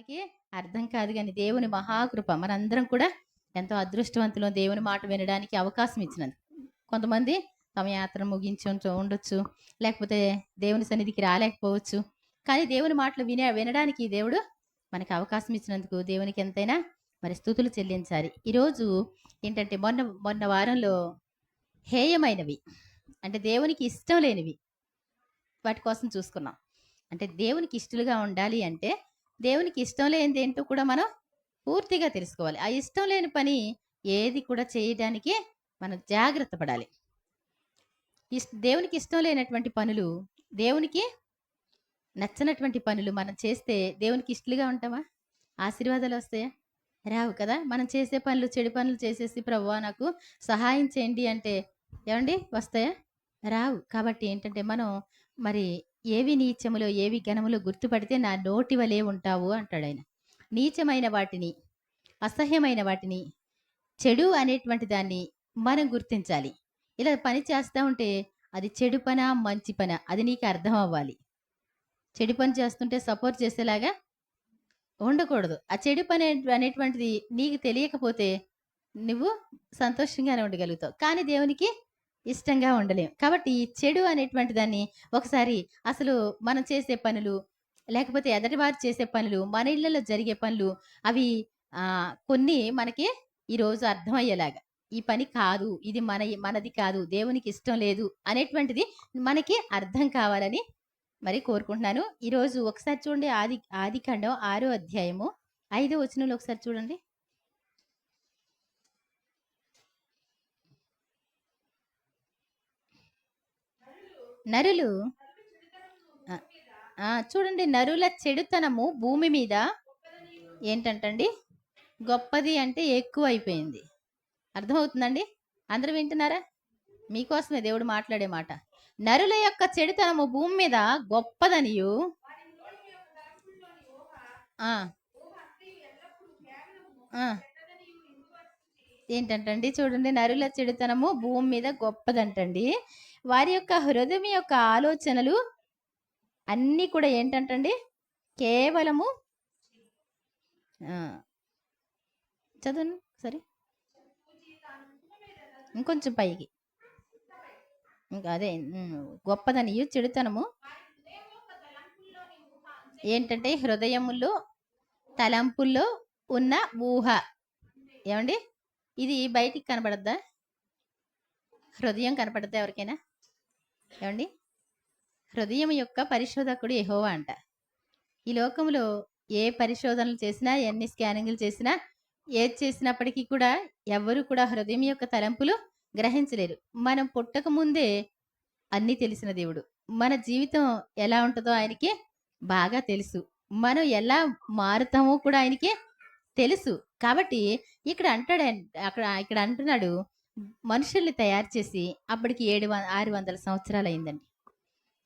మనకి అర్థం కాదు కానీ దేవుని మహాకృప మనందరం కూడా ఎంతో అదృష్టవంతులు దేవుని మాట వినడానికి అవకాశం ఇచ్చినందుకు. కొంతమంది తమ యాత్ర ముగించి ఉండొచ్చు, లేకపోతే దేవుని సన్నిధికి రాలేకపోవచ్చు. కానీ దేవుని మాటలు వినడానికి దేవుడు మనకి అవకాశం ఇచ్చినందుకు దేవునికి ఎంతైనా మరి స్తుతులు చెల్లించాలి. ఈరోజు ఏంటంటే మొన్న మొన్న వారంలో హేయమైనవి అంటే దేవునికి ఇష్టం లేనివి వాటి కోసం చూసుకున్నాం. అంటే దేవునికి ఇష్టలుగా ఉండాలి అంటే దేవునికి ఇష్టం లేనిది ఏంటో కూడా మనం పూర్తిగా తెలుసుకోవాలి. ఆ ఇష్టం లేని పని ఏది కూడా చేయడానికి మనం జాగ్రత్త పడాలి. దేవునికి ఇష్టం లేనటువంటి పనులు, దేవునికి నచ్చనటువంటి పనులు మనం చేస్తే దేవునికి ఇష్టలుగా ఉంటామా? ఆశీర్వాదాలు వస్తాయా? రావు కదా. మనం చేసే పనులు, చెడు పనులు చేసేసి ప్రభువా నాకు సహాయం చేయండి అంటే ఏమండి వస్తాయా? రావు. కాబట్టి ఏంటంటే మనం మరి ఏవి నీచములో ఏవి ఘనములో గుర్తుపడితే నా నోటి వలే ఉంటావు అంటాడు ఆయన. నీచమైన వాటిని, అసహ్యమైన వాటిని, చెడు అనేటువంటి దాన్ని మనం గుర్తించాలి. ఇలా పని చేస్తూ ఉంటే అది చెడు పనా మంచి పనా అది నీకు అర్థం అవ్వాలి. చెడు పని చేస్తుంటే సపోర్ట్ చేసేలాగా ఉండకూడదు. ఆ చెడు పని అనేటువంటిది నీకు తెలియకపోతే నువ్వు సంతోషంగానే ఉండగలుగుతావు. కానీ దేవునికి ఇష్టంగా ఉండలేం. కాబట్టి ఈ చెడు అనేటువంటి దాన్ని ఒకసారి అసలు మనం చేసే పనులు, లేకపోతే ఎదటివారు చేసే పనులు, మన ఇళ్లలో జరిగే పనులు అవి కొన్ని మనకి ఈరోజు అర్థమయ్యేలాగా ఈ పని కాదు, ఇది మనది కాదు, దేవునికి ఇష్టం లేదు అనేటువంటిది మనకి అర్థం కావాలని మరి కోరుకుంటున్నాను. ఈరోజు ఒకసారి చూడండి ఆదికాండం 6వ అధ్యాయము 5వ వచనంలో ఒకసారి చూడండి. నరులు చూడండి, నరుల చెడుతనము భూమి మీద ఏంటంటండి గొప్పది అంటే ఎక్కువ అయిపోయింది. అర్థమవుతుందండి? అందరూ వింటున్నారా? మీకోసమే దేవుడు మాట్లాడే మాట. నరుల యొక్క చెడుతనము భూమి మీద గొప్పదనియు ఏంటంటండి చూడండి, నరుల చెడుతనము భూమి మీద గొప్పదంటండి. వారి యొక్క హృదయం యొక్క ఆలోచనలు అన్నీ కూడా ఏంటంటండి కేవలము చదువు సరే ఇంకొంచెం పైకి ఇంకా అదే గొప్పదని చెడుతనము ఏంటంటే హృదయములో తలంపుల్లో ఉన్న ఊహ. ఏమండి ఇది బయటికి కనపడద్దా? హృదయం కనపడద్దా ఎవరికైనా? ఏమండి హృదయం యొక్క పరిశోధకుడు యెహోవా అంట. ఈ లోకంలో ఏ పరిశోధనలు చేసినా, ఎన్ని స్కానింగ్లు చేసినా, ఏది చేసినప్పటికీ కూడా ఎవరు కూడా హృదయం యొక్క తలంపులు గ్రహించలేరు. మనం పుట్టక ముందే అన్నీ తెలిసిన దేవుడు. మన జీవితం ఎలా ఉంటుందో ఆయనకి బాగా తెలుసు. మనం ఎలా మారుతామో కూడా ఆయనకి తెలుసు. కాబట్టి ఇక్కడ అంటున్నాడు మనుషుల్ని తయారు చేసి అప్పటికి 600 సంవత్సరాలు అయిందండి.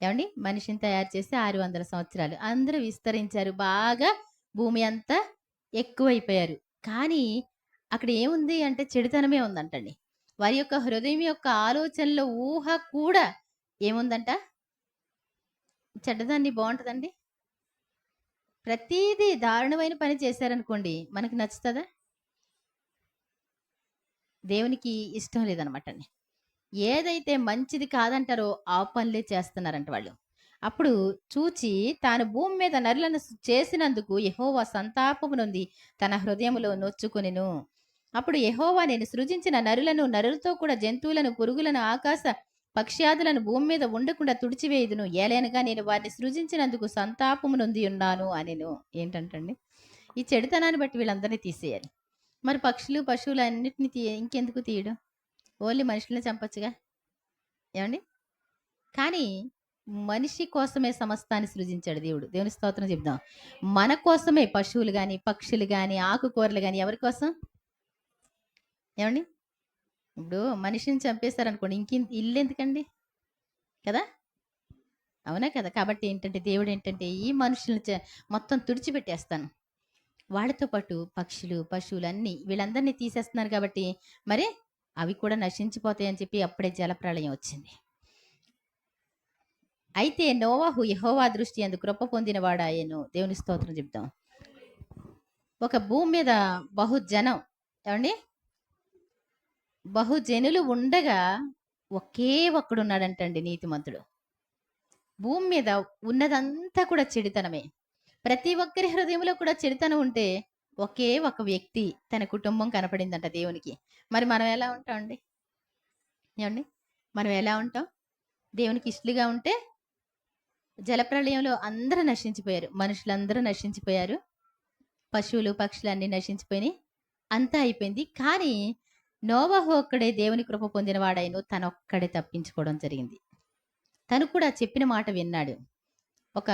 ఏమండి మనిషిని తయారు చేసి 600 సంవత్సరాలు అందరూ విస్తరించారు, బాగా భూమి అంతా ఎక్కువైపోయారు. కానీ అక్కడ ఏముంది అంటే చెడుతనమే ఉందంటండి. వారి యొక్క హృదయం యొక్క ఆలోచనలో ఊహ కూడా ఏముందంట? చెడ్డదాన్ని బాగుంటుందండి. ప్రతిదీ దారుణమైన పని చేశారనుకోండి మనకి నచ్చుతుందా? దేవునికి ఇష్టం లేదనమాట అండి. ఏదైతే మంచిది కాదంటారో ఆ పనులే చేస్తున్నారంట వాళ్ళు. అప్పుడు చూచి తాను భూమి మీద నరులను చేసినందుకు యెహోవా సంతాపము నొంది తన హృదయములో నొచ్చుకొనెను. అప్పుడు యెహోవా నేను సృజించిన నరులను, నరులతో కూడా జంతువులను, పురుగులను, ఆకాశ పక్ష్యాదులను భూమి మీద ఉండకుండా తుడిచివేయుదును. ఏలైనగా నేను వారిని సృజించినందుకు సంతాపము నొంది ఉన్నాను అనెను. ఏంటంటండి ఈ చెడుతనాన్ని బట్టి వీళ్ళందరినీ తీసేయాలి. మరి పక్షులు, పశువులు అన్నిటిని ఇంకెందుకు తీయడం? ఓన్లీ మనుషులను చంపచ్చుగా. ఏమండి కానీ మనిషి కోసమే సమస్తాన్ని సృజించాడు దేవుడు. దేవుని స్తోత్రం చెప్దాం. మన కోసమే పశువులు కానీ, పక్షులు కానీ, ఆకుకూరలు కానీ. ఎవరి కోసం? ఏమండి ఇప్పుడు మనిషిని చంపేశారనుకోండి ఇంక ఇల్లు ఎందుకండి కదా? అవునా కదా? కాబట్టి ఏంటంటే దేవుడు ఏంటంటే ఈ మనుషుల్ని మొత్తం తుడిచిపెట్టేస్తాను, వాళ్ళతో పాటు పక్షులు, పశువులు అన్నీ వీళ్ళందరినీ తీసేస్తున్నారు. కాబట్టి మరి అవి కూడా నశించిపోతాయని చెప్పి అప్పుడే జలప్రళయం వచ్చింది. అయితే నోవాహు యెహోవా దృష్టి అందు కృప పొందినవాడాయను. దేవుని స్తోత్రం చెప్తాం. ఒక భూమి మీద బహుజనం, ఏమండి, బహుజనులు ఉండగా ఒకే ఒక్కడున్నాడంటండి నీతిమంతుడు. భూమి మీద ఉన్నదంతా కూడా చెడుతనమే. ప్రతి ఒక్కరి హృదయంలో కూడా చెడుతనం ఉంటే ఒకే ఒక వ్యక్తి, తన కుటుంబం కనపడిందంట దేవునికి. మరి మనం ఎలా ఉంటామండి? ఏమండి, మనం ఎలా ఉంటాం? దేవునికి ఇష్టలుగా ఉంటే జలప్రళయంలో అందరూ నశించిపోయారు. మనుషులందరూ నశించిపోయారు. పశువులు, పక్షులు అన్నీ నశించిపోయినాయి. అంతా అయిపోయింది. కానీ నోవహు ఒక్కడే దేవుని కృప పొందినవాడాయను. తనొక్కడే తప్పించుకోవడం జరిగింది. తను కూడా చెప్పిన మాట విన్నాడు. ఒక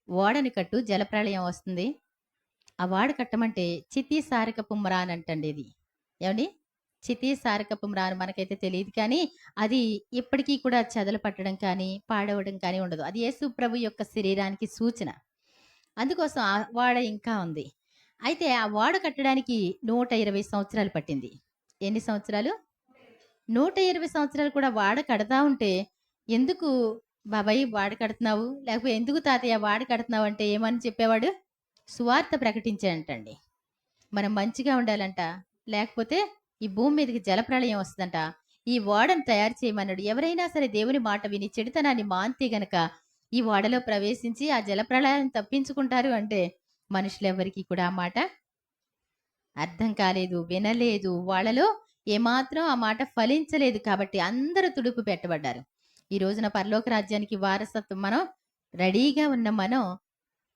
ఓడని కట్టు, జలప్రళయం వస్తుంది. ఆ వాడ కట్టమంటే చితి సారకపు మ్రాన్ అంటండి ఇది. ఏమండి, చితి సారకపు మ్రాన్ మనకైతే తెలియదు, కానీ అది ఇప్పటికీ కూడా చెదలు పట్టడం కానీ పాడవడం కానీ ఉండదు. అది యేసు ప్రభు యొక్క శరీరానికి సూచన. అందుకోసం ఆ వాడ ఇంకా ఉంది. అయితే ఆ వాడ కట్టడానికి 120 సంవత్సరాలు పట్టింది. ఎన్ని సంవత్సరాలు? 120 సంవత్సరాలు కూడా వాడ కడతా ఉంటే, ఎందుకు బాబాయ్ వాడ కడుతున్నావు, లేకపోతే ఎందుకు తాతయ్య వాడ కడుతున్నావు అంటే ఏమని చెప్పేవాడు? సువార్త ప్రకటించాడంటండి. మనం మంచిగా ఉండాలంట, లేకపోతే ఈ భూమి మీదకి జలప్రళయం వస్తుందంట, ఈ ఓడను తయారు చేయమన్నాడు. ఎవరైనా సరే దేవుని మాట విని చెడుతనాన్ని మాన్తే గనక ఈ ఓడలో ప్రవేశించి ఆ జలప్రళయాన్ని తప్పించుకుంటారు అంటే, మనుషులెవరికి కూడా ఆ మాట అర్థం కాలేదు, వినలేదు. వాళ్ళలో ఏమాత్రం ఆ మాట ఫలించలేదు. కాబట్టి అందరూ తుడుపు పెట్టబడ్డారు. ఈ రోజున పరలోక రాజ్యానికి వారసత్వం మనం రెడీగా ఉన్న మనం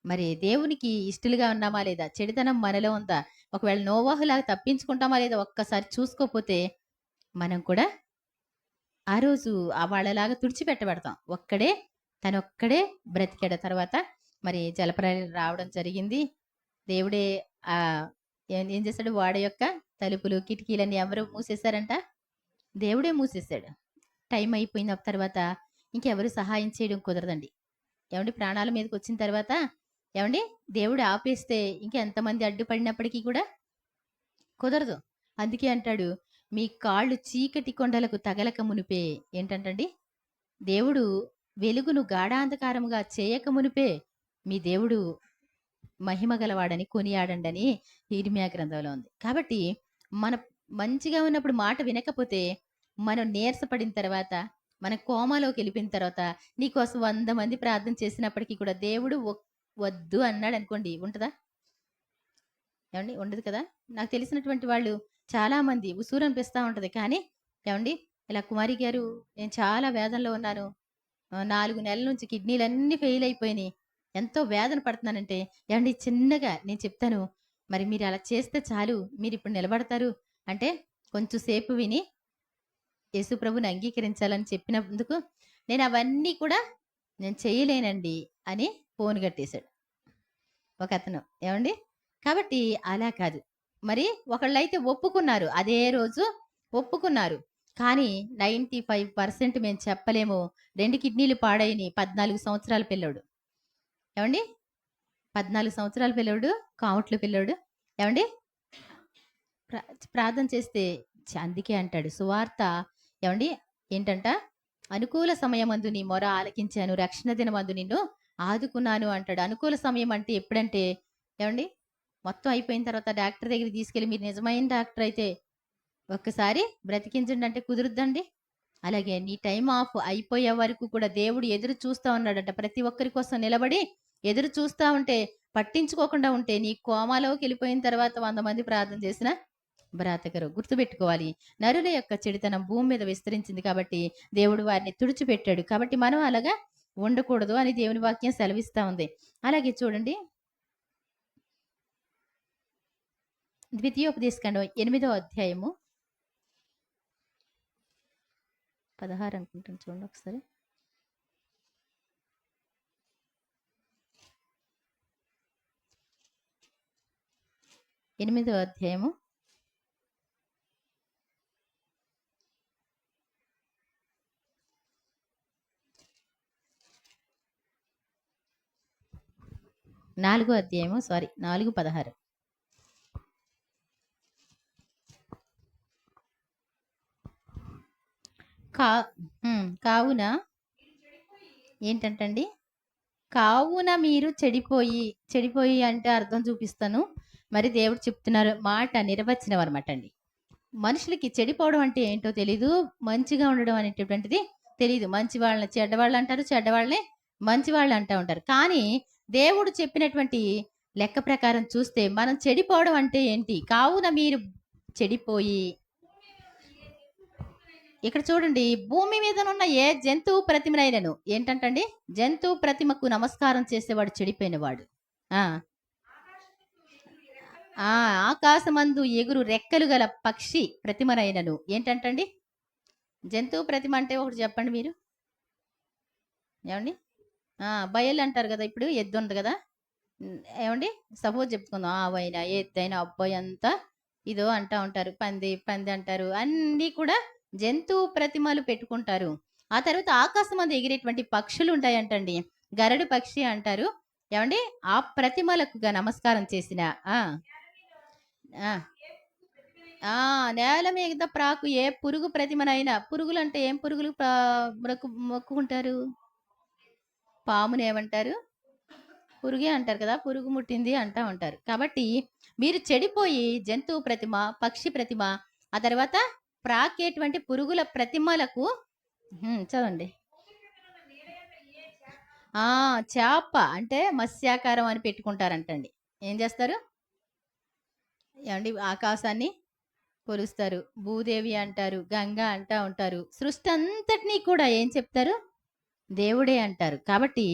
మరి దేవునికి ఇష్టలుగా ఉన్నామా లేదా? చెడుతనం మనలో ఉందా? ఒకవేళ నోవాహులాగా తప్పించుకుంటామా లేదా? ఒక్కసారి చూసుకోకపోతే మనం కూడా ఆ రోజు వాళ్ళలాగా తుడిచిపెట్టబడతాం. తనొక్కడే బ్రతికాడు. తర్వాత మరి జలప్రళయం రావడం జరిగింది. దేవుడే ఏం చేశాడు? వాడ యొక్క తలుపులు, కిటికీలన్నీ ఎవరు మూసేశారంట? దేవుడే మూసేశాడు. టైం అయిపోయిన తర్వాత ఇంకెవరు సహాయం చేయడం కుదరదండి. ఏమండి, ప్రాణాల మీదకి వచ్చిన తర్వాత ఏమండి, దేవుడు ఆపేస్తే ఇంకెంతమంది అడ్డుపడినప్పటికీ కూడా కుదరదు. అందుకే అంటాడు, మీ కాళ్ళు చీకటి కొండలకు తగలక మునిపే, ఏంటంటండి, దేవుడు వెలుగును గాఢాంధకారముగా చేయక మునిపే మీ దేవుడు మహిమ గలవాడని కొనియాడండి అని ఇర్మియా గ్రంథంలో ఉంది. కాబట్టి మన మంచిగా ఉన్నప్పుడు మాట వినకపోతే, మనం నీరసపడిన తర్వాత, మన కోమాలోకి వెళ్ళిపోయిన తర్వాత, నీకోసం 100 మంది ప్రార్థన చేసినప్పటికీ కూడా దేవుడు వద్దు అన్నాడు అనుకోండి, ఉంటుందా? ఏమండి, ఉండదు కదా. నాకు తెలిసినటువంటి వాళ్ళు చాలా మంది ఉసూరు అనిపిస్తూ ఉంటుంది. కానీ ఏమండి, ఇలా కుమారి గారు, నేను చాలా వేదనలో ఉన్నాను, 4 నెలల నుంచి కిడ్నీలన్నీ ఫెయిల్ అయిపోయినాయి, ఎంతో వేదన పడుతున్నానంటే, ఏమండి చిన్నగా నేను చెప్తాను, మరి మీరు అలా చేస్తే చాలు, మీరు ఇప్పుడు నిలబడతారు అంటే కొంచెం సేపు విని యేసు ప్రభుని అంగీకరించాలని చెప్పినందుకు, నేను అవన్నీ కూడా నేను చేయలేనండి అని ఫోన్ కట్టేశాడు ఒక అతను. ఏమండి, కాబట్టి అలా కాదు. మరి ఒకళ్ళైతే ఒప్పుకున్నారు, అదే రోజు ఒప్పుకున్నారు. కానీ 95% మేము చెప్పలేము. 2 కిడ్నీలు పాడైని, 14 సంవత్సరాల పిల్లోడు. ఏమండి, 14 సంవత్సరాల పిల్లోడు, కావట్ల పిల్లోడు. ఏమండి, ప్రార్థన చేస్తే అందుకే అంటాడు సువార్త. ఏమండి, ఏంటంట, అనుకూల సమయమందు నీ మొర ఆలకించాను, రక్షణ దినమందు నిన్ను ఆదుకున్నాను అంటాడు. అనుకూల సమయం అంటే ఎప్పుడంటే, ఏమండి, మొత్తం అయిపోయిన తర్వాత డాక్టర్ దగ్గరికి తీసుకెళ్ళి, మీరు నిజమైన డాక్టర్ అయితే ఒక్కసారి బ్రతికించండి అంటే కుదురుద్దండి. అలాగే నీ టైం ఆఫ్ అయిపోయే వరకు కూడా దేవుడు ఎదురు చూస్తా ఉన్నాడంట. ప్రతి ఒక్కరి కోసం నిలబడి ఎదురు చూస్తా ఉంటే, పట్టించుకోకుండా ఉంటే, నీ కోమాలోకి వెళ్ళిపోయిన తర్వాత 100 మంది ప్రార్థన చేసినా బ్రతకరు. గుర్తుపెట్టుకోవాలి, నరుల యొక్క చెడుతనం భూమి మీద విస్తరించింది కాబట్టి దేవుడు వారిని తుడిచిపెట్టాడు. కాబట్టి మనం అలాగా ఉండకూడదు అని దేవుని వాక్యం సెలవిస్తా ఉంది. అలాగే చూడండి, ద్వితీయోపదేశకాండం 8వ అధ్యాయము 16 అనుకుంటాను, చూడండి ఒకసారి. ఎనిమిదో అధ్యాయము 4:16. కావున ఏంటంటండి, కావున మీరు చెడిపోయి అంటే అర్థం చూపిస్తాను. మరి దేవుడు చెప్తున్నారు మాట నిర్వచనం అనమాట అండి. మనుషులకి చెడిపోవడం అంటే ఏంటో తెలీదు. మంచిగా ఉండడం అనేటటువంటిది తెలీదు. మంచి వాళ్ళని చెడ్డవాళ్ళు అంటారు. చెడ్డవాళ్ళని మంచివాళ్ళు అంటా ఉంటారు. కానీ దేవుడు చెప్పినటువంటి లెక్క ప్రకారం చూస్తే మనం చెడిపోవడం అంటే ఏంటి? కావున మీరు చెడిపోయి ఇక్కడ చూడండి, భూమి మీదనున్న ఏ జంతువు ప్రతిమనైనను ఏంటంటండి? జంతువు ప్రతిమకు నమస్కారం చేసేవాడు చెడిపోయినవాడు. ఆ ఆ ఆకాశమందు ఎగురు రెక్కలు గల పక్షి ప్రతిమనైనను ఏంటంటండి? జంతువు ప్రతిమ అంటే ఒకటి చెప్పండి మీరు. ఏమండి? బయలు అంటారు కదా, ఇప్పుడు ఎద్దు ఉంది కదా. ఏమండి? సపోజ్ చెప్పుకుందాం, ఆవైనా ఎద్దైనా అబ్బాయి అంతా ఇదో అంటా ఉంటారు. పంది పంది అంటారు. అన్నీ కూడా జంతువు ప్రతిమలు పెట్టుకుంటారు. ఆ తర్వాత ఆకాశం మీద ఎగిరేటువంటి పక్షులు ఉంటాయంటండి. గరడు పక్షి అంటారు. ఏమండి? ఆ ప్రతిమలకు నమస్కారం చేసిన ఆ ఆ నేల మీద ప్రాకు ఏ పురుగు ప్రతిమనైనా, పురుగులు అంటే ఏం పురుగులు మొక్కుకుంటారు? పాముని ఏమంటారు? పురుగే అంటారు కదా, పురుగు ముట్టింది అంటా ఉంటారు. కాబట్టి మీరు చెడిపోయి జంతువు ప్రతిమ, పక్షి ప్రతిమ, ఆ తర్వాత ప్రాకేటువంటి పురుగుల ప్రతిమలకు చదవండి. చేప అంటే మత్స్యాకారం అని పెట్టుకుంటారంటండి. ఏం చేస్తారు? ఏమండి? ఆకాశాన్ని కొలుస్తారు. భూదేవి అంటారు, గంగ అంటా ఉంటారు. సృష్టి అంతటినీ కూడా ఏం చెప్తారు? దేవుడే అంటారు. కాబట్టి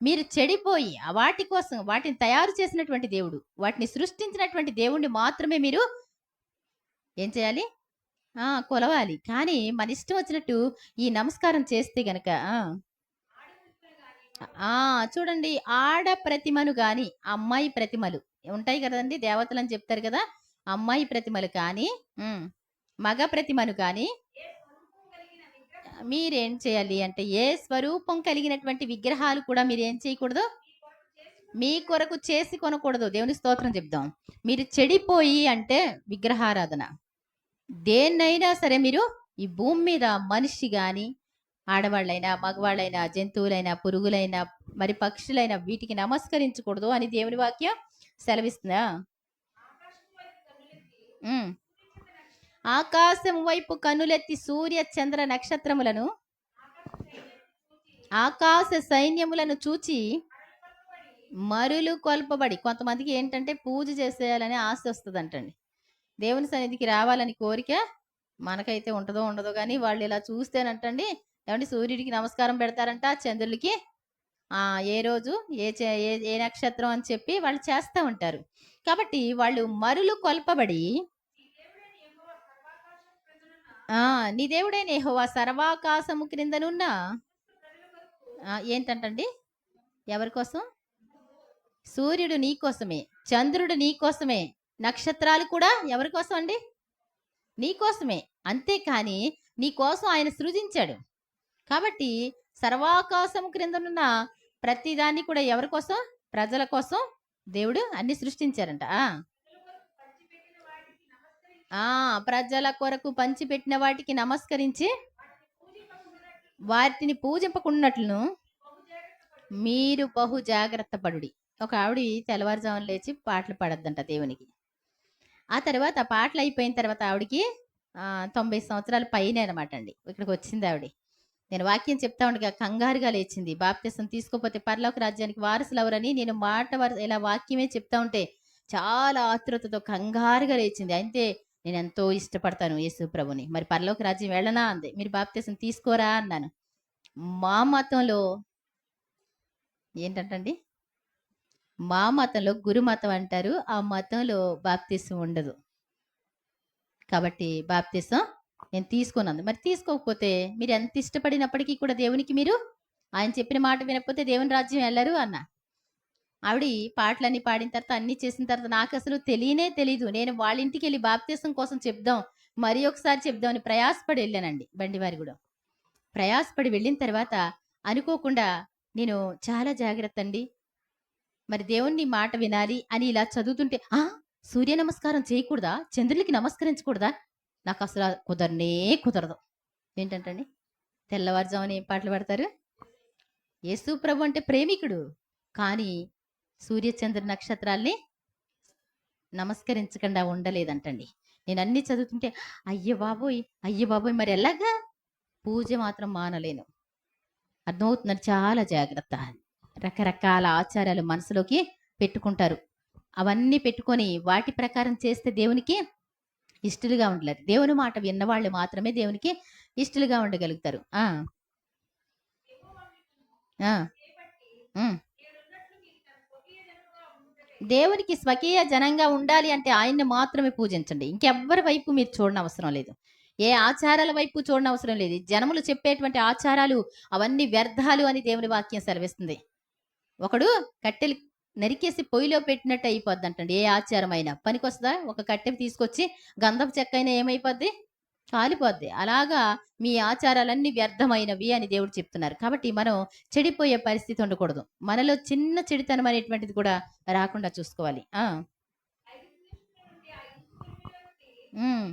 మీరు చెడిపోయి వాటి కోసం, వాటిని తయారు చేసినటువంటి దేవుడు, వాటిని సృష్టించినటువంటి దేవుణ్ణి మాత్రమే మీరు ఏం చేయాలి? కొలవాలి. కానీ మన ఇష్టం వచ్చినట్టు ఈ నమస్కారం చేస్తే గనక చూడండి, ఆడ ప్రతిమను గాని, అమ్మాయి ప్రతిమలు ఉంటాయి కదండి, దేవతలని చెప్తారు కదా. అమ్మాయి ప్రతిమలు కానీ మగ ప్రతిమను కానీ మీరేం చేయాలి అంటే, ఏ స్వరూపం కలిగినటువంటి విగ్రహాలు కూడా మీరు ఏం చేయకూడదు, మీ కొరకు చేసి కొనకూడదు. దేవుని స్తోత్రం చెప్దాం. మీరు చెడిపోయి అంటే విగ్రహారాధన. దేన్నైనా సరే మీరు ఈ భూమి మీద మనిషి గాని, ఆడవాళ్ళైనా మగవాళ్ళైనా, జంతువులైనా, పురుగులైనా, మరి పక్షులైనా వీటికి నమస్కరించకూడదు అని దేవుని వాక్యం సెలవిస్తుందా? ఆకాశం వైపు కన్నులెత్తి సూర్య చంద్ర నక్షత్రములను, ఆకాశ సైన్యములను చూచి మరులు కొల్పబడి, కొంతమందికి ఏంటంటే పూజ చేసేయాలని ఆశ వస్తుందంటండి. దేవుని సన్నిధికి రావాలని కోరిక మనకైతే ఉంటుందో ఉండదో కానీ, వాళ్ళు ఇలా చూస్తేనంటండి, ఏమంటే సూర్యుడికి నమస్కారం పెడతారంట, చంద్రుడికి ఏ రోజు ఏ నక్షత్రం అని చెప్పి వాళ్ళు చేస్తూ ఉంటారు. కాబట్టి వాళ్ళు మరులు కొల్పబడి, నీ దేవుడైన యెహోవా సర్వాకాశము క్రిందనున్న ఏంటంటండి? ఎవరి కోసం? సూర్యుడు నీ కోసమే, చంద్రుడు నీ కోసమే, నక్షత్రాలు కూడా ఎవరి కోసం అండి? నీ కోసమే. అంతేకాని నీ కోసం ఆయన సృజించాడు. కాబట్టి సర్వాకాశం క్రిందనున్న ప్రతిదాన్ని కూడా ఎవరి కోసం? ప్రజల కోసం దేవుడు అన్ని సృష్టించారంట. ప్రజల కొరకు పంచిపెట్టిన వాటికి నమస్కరించి వాటిని పూజింపకున్నట్లును మీరు బహు జాగ్రత్త పడుడి. ఒక ఆవిడ తెల్లవారుజామున లేచి పాటలు పాడద్దంట దేవునికి. ఆ తర్వాత పాటలు అయిపోయిన తర్వాత ఆవిడికి 90 సంవత్సరాల పైన అనమాట అండి. ఇక్కడికి వచ్చింది ఆవిడ. నేను వాక్యం చెప్తా ఉండగా కంగారుగా లేచింది. బాప్తిసం తీసుకోపోతే పరలోక రాజ్యానికి వారసులు ఎవరని నేను ఇలా వాక్యమే చెప్తా ఉంటే చాలా ఆతృతతో కంగారుగా లేచింది. అయితే నేను ఎంతో ఇష్టపడతాను యేసు ప్రభుని, మరి పరలోక రాజ్యం వెళ్ళనా అంది. మీరు బాప్తిసం తీసుకోరా అన్నాను. మా మతంలో ఏంటంటండి, మా మతంలో గురుమతం అంటారు, ఆ మతంలో బాప్తిసం ఉండదు. కాబట్టి బాప్తిసం నేను తీసుకున్నాను. మరి తీసుకోకపోతే మీరు ఎంత ఇష్టపడినప్పటికీ కూడా దేవునికి మీరు ఆయన చెప్పిన మాట వినకపోతే దేవుని రాజ్యం వెళ్ళరు అన్న. ఆవిడ పాటలన్నీ పాడిన తర్వాత అన్ని చేసిన తర్వాత నాకు అసలు తెలీదు. నేను వాళ్ళ ఇంటికి వెళ్ళి బాప్తిసం కోసం చెప్దాం, మరి ఒకసారి చెప్దామని ప్రయాసపడి వెళ్ళానండి. బండివారిగూడెం ప్రయాసపడి వెళ్ళిన తర్వాత అనుకోకుండా నేను చాలా జాగ్రత్త అండి, మరి దేవుణ్ణి మాట వినాలి అని ఇలా చదువుతుంటే సూర్య నమస్కారం చేయకూడదా, చంద్రులకి నమస్కరించకూడదా, నాకు అసలు కుదరదు. ఏంటంటండి, తెల్లవారుజామున ఏం పాటలు పాడతారు? యేసు ప్రభు అంటే ప్రేమికుడు, కానీ సూర్యచంద్ర నక్షత్రాల్ని నమస్కరించకుండా ఉండలేదంటండి. నేను అన్ని చదువుతుంటే అయ్య బాబోయ్! అయ్య బాబోయ్! మరి ఎలాగా? పూజ మాత్రం మానలేను. అర్థమవుతుందండి. చాలా జాగ్రత్త. రకరకాల ఆచారాలు మనసులోకి పెట్టుకుంటారు. అవన్నీ పెట్టుకొని వాటి ప్రకారం చేస్తే దేవునికి ఇష్టలుగా ఉండలేరు. దేవుని మాట విన్నవాళ్ళు మాత్రమే దేవునికి ఇష్టలుగా ఉండగలుగుతారు. ఆ! ఆ! హ్మ్. దేవునికి స్వకీయ జనంగా ఉండాలి అంటే ఆయన్ని మాత్రమే పూజించండి. ఇంకెవ్వరి వైపు మీరు చూడనవసరం లేదు. ఏ ఆచారాల వైపు చూడనవసరం లేదు. జనములు చెప్పేటువంటి ఆచారాలు అవన్నీ వ్యర్థాలు అని దేవుని వాక్యం సెలవిస్తుంది. ఒకడు కట్టెలు నరికేసి పొయ్యిలో పెట్టినట్టు అయిపోద్దంటండి. ఏ ఆచారమైనా పనికొస్తదా? ఒక కట్టె తీసుకొచ్చి గంధపు చెక్క అయినా ఏమైపోద్ది? కాలిపోద్ది. అలాగా మీ ఆచారాలన్నీ వ్యర్థమైనవి అని దేవుడు చెప్తున్నారు. కాబట్టి మనం చెడిపోయే పరిస్థితి ఉండకూడదు. మనలో చిన్న చెడుతనం అనేటువంటిది కూడా రాకుండా చూసుకోవాలి. ఆ! హ్మ్.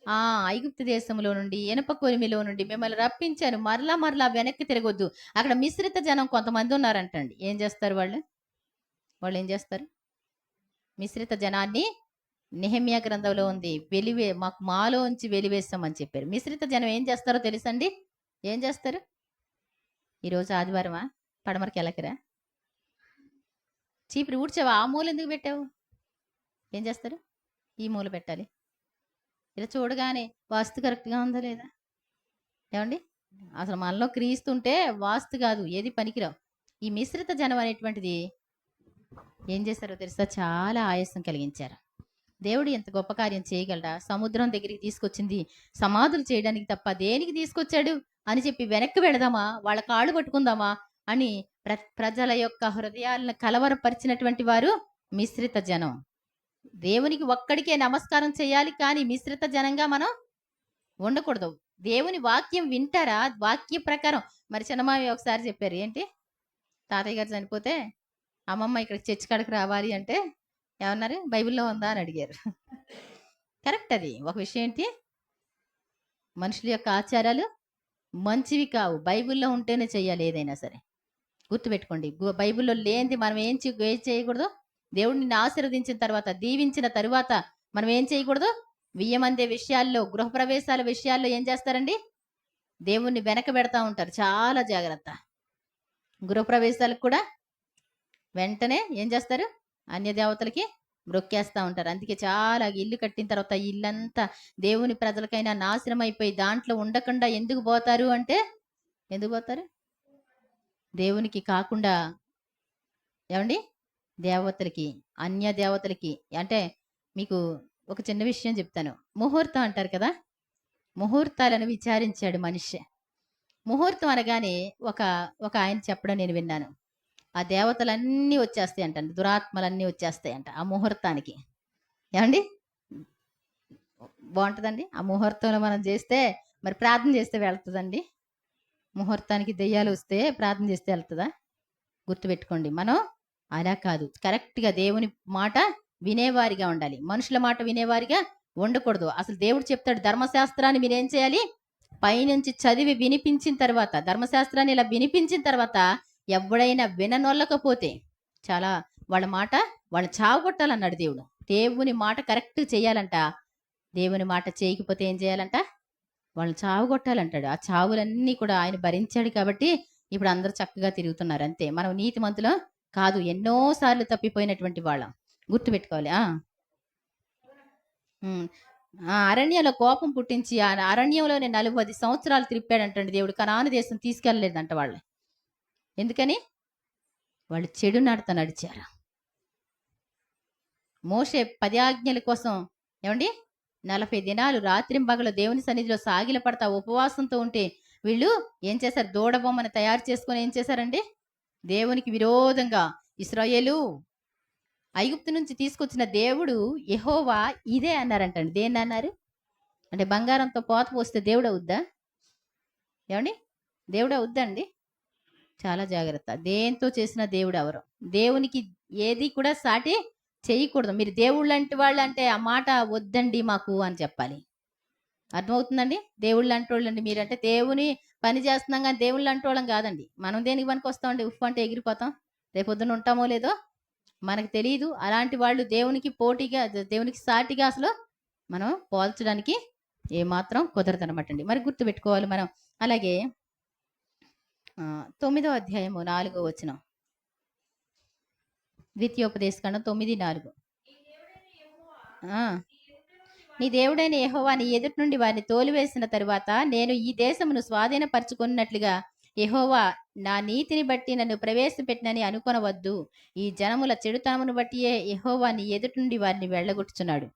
ఆ! ఐగుప్తు దేశంలో నుండి, ఇనప కొలిమిలో నుండి మిమ్మల్ని రప్పించాను. మరలా మరలా వెనక్కి తిరగొద్దు. అక్కడ మిశ్రిత జనం కొంతమందున్నారంటండి. ఏం చేస్తారు వాళ్ళు? వాళ్ళేం చేస్తారు? మిశ్రిత జనాన్ని నెహెమ్యా గ్రంథంలో ఉంది. మాలోంచి వెలివేశామని చెప్పారు. మిశ్రిత జనం ఏం చేస్తారో తెలుసండి? ఏం చేస్తారు? ఈరోజు ఆదివారమా? పడమరకెళ్ళకిరా? చీపురు ఊడ్చావా? ఆ మూల ఎందుకు పెట్టావు? ఏం చేస్తారు? ఈ మూల పెట్టాలి. ఇలా చూడగానే వాస్తు కరెక్ట్‌గా ఉందా లేదా? ఏవండీ? అసలు మనలో క్రీస్తుంటే వాస్తు కాదు. ఏది పనికిరావు. ఈ మిశ్రిత జనం అనేటువంటిది ఏం చేశారో తెలుసా? చాలా ఆయాసం కలిగించారు. దేవుడు ఎంత గొప్ప కార్యం చేయగలడా? సముద్రం దగ్గరికి తీసుకొచ్చింది సమాధులు చేయడానికి తప్ప దేనికి తీసుకొచ్చాడు అని చెప్పి వెనక్కి వెళదామా? వాళ్ళ కాళ్ళు పట్టుకుందామా? అని ప్రజల యొక్క హృదయాలను కలవరపరిచినటువంటి వారు మిశ్రిత జనం. దేవునికి ఒక్కడికే నమస్కారం చేయాలి. కానీ మిశ్రిత జనంగా మనం ఉండకూడదు. దేవుని వాక్యం వింటారా? వాక్య ప్రకారం మరి చిన్నమామయ్య ఒకసారి చెప్పారు. ఏంటి? తాతయ్య గారు చనిపోతే అమ్మమ్మ ఇక్కడికి చర్చి కాడికి రావాలి అంటే ఏమన్నారు? బైబిల్‌లో ఉందా అని అడిగారు. కరెక్ట్ అది. ఒక విషయం ఏంటి? మనుషుల యొక్క ఆచారాలు మంచివి కావు. బైబిల్‌లో ఉంటేనే చెయ్యాలి ఏదైనా సరే. గుర్తుపెట్టుకోండి. బైబిల్‌లో లేనిది మనం ఏం చేయకూడదు? దేవుడు నిన్ను ఆశీర్వదించిన తర్వాత, దీవించిన తరువాత మనం ఏం చేయకూడదు? వియ్యమందే విషయాల్లో, గృహప్రవేశాల విషయాల్లో ఏం చేస్తారండి? దేవుణ్ణి వెనకబెడతా ఉంటారు. చాలా జాగ్రత్త. గృహప్రవేశాలకు కూడా వెంటనే ఏం చేస్తారు? అన్య దేవతలకి మ్రొక్కేస్తా ఉంటారు. అందుకే చాలా ఇల్లు కట్టిన తర్వాత ఈ ఇల్లంతా దేవుని ప్రజలకైనా నాశనం అయిపోయి దాంట్లో ఉండకుండా ఎందుకు పోతారు అంటే ఎందుకు పోతారు? దేవునికి కాకుండా ఏవండి? దేవతలకి, అన్య దేవతలకి అంటే మీకు ఒక చిన్న విషయం చెప్తాను. ముహూర్తం అంటారు కదా! ముహూర్తాలను విచారించాడు మనిషి. ముహూర్తం అనగానే ఒక ఒక ఆయన చెప్పడం నేను విన్నాను. ఆ దేవతలన్నీ వచ్చేస్తాయంటండి. దురాత్మలన్నీ వచ్చేస్తాయంట ఆ ముహూర్తానికి. ఏవండి? బావుంటదండి. ఆ ముహూర్తంలో మనం చేస్తే మరి ప్రార్థన చేస్తే వెళ్తదండి? ముహూర్తానికి దెయ్యాలొస్తే ప్రార్థన చేస్తే ఎళ్తదా? గుర్తుపెట్టుకోండి. మనం అలా కాదు. కరెక్ట్‌గా దేవుని మాట వినేవారిగా ఉండాలి. మనుషుల మాట వినేవారిగా ఉండకూడదు. అసలు దేవుడు చెప్తాడు ధర్మశాస్త్రాన్ని మీరేం చేయాలి? పైనుంచి చదివి వినిపించిన తర్వాత, ధర్మశాస్త్రాన్ని ఇలా వినిపించిన తర్వాత ఎవ్వడైనా విననొల్లకపోతే చాలా వాళ్ళ మాట వాళ్ళని చావగొట్టాలన్నాడు దేవుడు. దేవుని మాట కరెక్ట్‌గా చేయాలంట. దేవుని మాట చేయకపోతే ఏం చేయాలంట? వాళ్ళని చావగొట్టాలంటాడు. ఆ చావులన్నీ కూడా ఆయన భరించాడు కాబట్టి ఇప్పుడు అందరూ చక్కగా తిరుగుతున్నారు అంతే. మనం నీతిమంతులం కాదు. ఎన్నో సార్లు తప్పిపోయినటువంటి వాళ్ళం. గుర్తుపెట్టుకోవాలి. ఆ! హ్మ్. ఆ! అరణ్యంలో కోపం పుట్టించి ఆ అరణ్యంలోనే 40 సంవత్సరాలు త్రిప్పాడంటండి దేవుడు. కనాను దేశం తీసుకెళ్ళలేదంట వాళ్ళని. ఎందుకని? వాళ్ళు చెడు నడత నడిచారు. మోషే 10 ఆజ్ఞల కోసం ఏవండీ 40 దినాలు రాత్రింబగళ్ళు దేవుని సన్నిధిలో సాగిలపడతా ఉపవాసంతో ఉంటే వీళ్ళు ఏం చేశారు? దూడ బొమ్మను తయారు చేసుకొని ఏం చేశారండి? దేవునికి విరోధంగా ఇశ్రాయేలు ఐగుప్తు నుంచి తీసుకొచ్చిన దేవుడు యెహోవా ఇదే అన్నారంటండి. దేన్నన్నారు? అంటే బంగారంతో పోత పోస్తే దేవుడవుద్దా? ఏవండీ? దేవుడవుద్దండి? చాలా జాగ్రత్త. దేనితో చేసిన దేవుడెవరు? దేవునికి ఏది కూడా సాటి చేయకూడదు. మీరు దేవుళ్ళంటి వాళ్ళంటే ఆ మాట వద్దండి మాకు అని చెప్పాలి. అర్థమవుతుందండి? దేవుళ్ళంటోళ్ళండి మీరంటే దేవుని పని చేస్తున్నాం గానీ దేవుళ్ళంటోళ్ళం కాదండి. మనం దేనికి పనికొస్తామండి? ఉఫ్ అంటే ఎగిరిపోతాం. రేపొద్దున ఉంటామో లేదో మనకు తెలియదు. అలాంటి వాళ్ళు దేవునికి పోటీగా, దేవునికి సాటిగా అసలు మనం పోల్చడానికి ఏమాత్రం కుదరదనమాటండి. మరి గుర్తుపెట్టుకోవాలి మనం. అలాగే 9వ అధ్యాయము 4వ వచనం. ద్వితీయోపదేశకాండం 9:4. ఆ, నీ దేవుడైన యెహోవా నీ ఎదుటి నుండి వారిని తోలివేసిన తరువాత నేను ఈ దేశమును స్వాధీనపరచుకున్నట్లుగా యెహోవా నా నీతిని బట్టి నన్ను ప్రవేశపెట్టినని అనుకొనవద్దు. ఈ జనముల చెడుతనమును బట్టియే యెహోవా నీ ఎదుటి నుండి వారిని వెళ్ళగొట్టుచున్నాడు.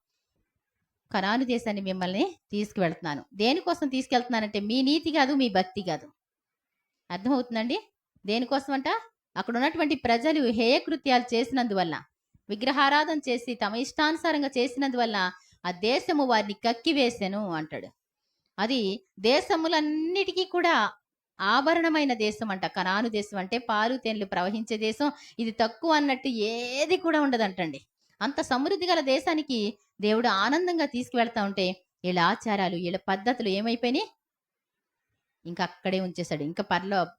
కనాను దేశాన్ని మిమ్మల్ని తీసుకువెళ్తున్నాను. దేనికోసం తీసుకెళ్తున్నానంటే మీ నీతి కాదు, మీ భక్తి కాదు. అర్థమవుతుందండి? దేనికోసం అంట? అక్కడ ఉన్నటువంటి ప్రజలు హేయకృత్యాలు చేసినందువల్ల, విగ్రహారాధన చేసి తమ ఇష్టానుసారంగా చేసినందువల్ల ఆ దేశము వారిని కక్కివేసెను అంటాడు. అది దేశములన్నిటికీ కూడా ఆభరణమైన దేశం అంట. కనాను దేశం అంటే పాలు తేనెలు ప్రవహించే దేశం. ఇది తక్కువ అన్నట్టు ఏది కూడా ఉండదంటండి. అంత సమృద్ధి గల దేశానికి దేవుడు ఆనందంగా తీసుకువెళ్తా ఉంటే వీళ్ళ ఆచారాలు, వీళ్ళ పద్ధతులు ఏమైపోయినాయి? ఇంకా అక్కడే ఉంచేశాడు. ఇంకా